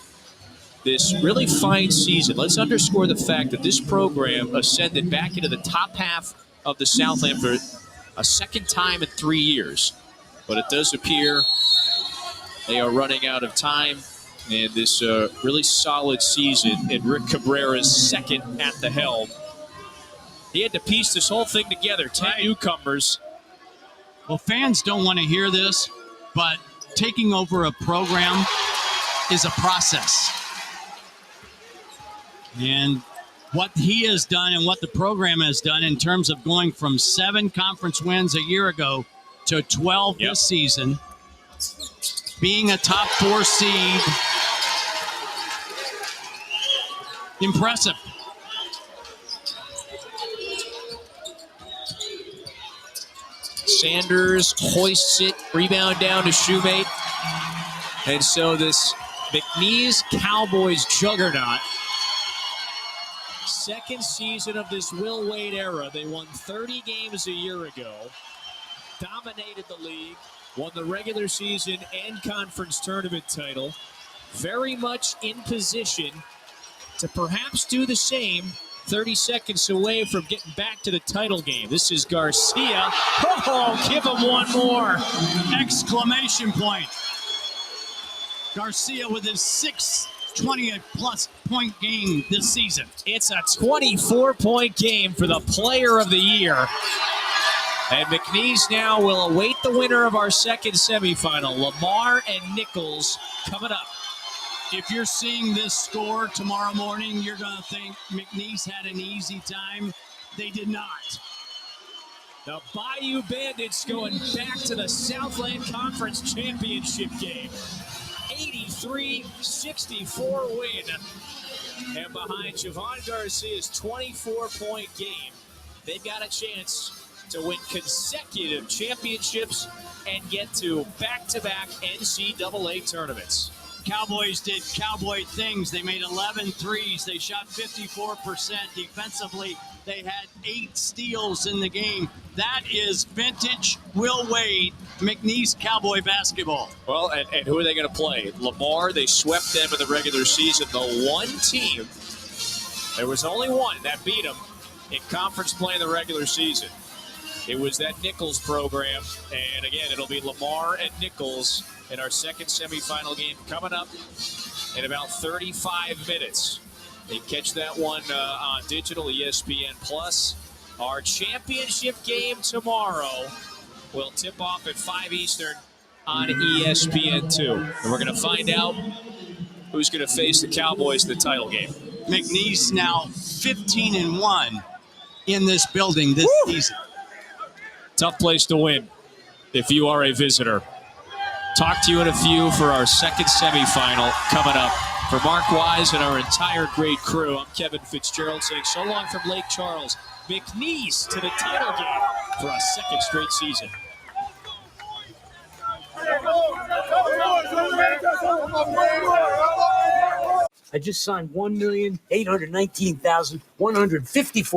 Speaker 3: this really fine season, let's underscore the fact that this program ascended back into the top half of the Southland for a second time in 3 years. But it does appear they are running out of time. And this really solid season, and Rick Cabrera's second at the helm. He had to piece this whole thing together. 10 newcomers.
Speaker 4: Well, fans don't want to hear this, but taking over a program is a process. And what he has done and what the program has done in terms of going from 7 conference wins a year ago to 12 this season, being a top 4 seed, impressive.
Speaker 3: Sanders hoists it, rebound down to Shoemate. And so this McNeese Cowboys juggernaut, second season of this Will Wade era. They won 30 games a year ago, dominated the league, won the regular season and conference tournament title. Very much in position to perhaps do the same, 30 seconds away from getting back to the title game. This is Garcia. Oh, give him one more.
Speaker 4: Exclamation point. Garcia with his 6th 20-plus point game this season.
Speaker 3: It's a 24-point game for the Player of the Year. And McNeese now will await the winner of our second semifinal, Lamar and Nichols, coming up.
Speaker 4: If you're seeing this score tomorrow morning, you're going to think McNeese had an easy time. They did not.
Speaker 3: The Bayou Bandits going back to the Southland Conference Championship game. 83-64 win. And behind Javon Garcia's 24-point game, they've got a chance to win consecutive championships and get to back-to-back NCAA tournaments.
Speaker 4: Cowboys did cowboy things. They made 11 threes. They shot 54%. Defensively, they had 8 steals in the game. That is vintage Will Wade, McNeese Cowboy basketball.
Speaker 3: Well, and who are they going to play? Lamar, they swept them in the regular season. The one team, there was only one that beat them in conference play in the regular season. It was that Nichols program. And again, it'll be Lamar and Nichols in our second semifinal game coming up in about 35 minutes. They catch that one on digital, ESPN Plus. Our championship game tomorrow will tip off at 5 Eastern on ESPN2. And we're going to find out who's going to face the Cowboys in the title game.
Speaker 4: McNeese now 15-1 in this building this season.
Speaker 3: Tough place to win if you are a visitor. Talk to you in a few for our second semifinal coming up. For Mark Wise and our entire great crew, I'm Kevin Fitzgerald saying so long from Lake Charles. McNeese to the title game for a second straight season.
Speaker 6: I just signed 1,819,154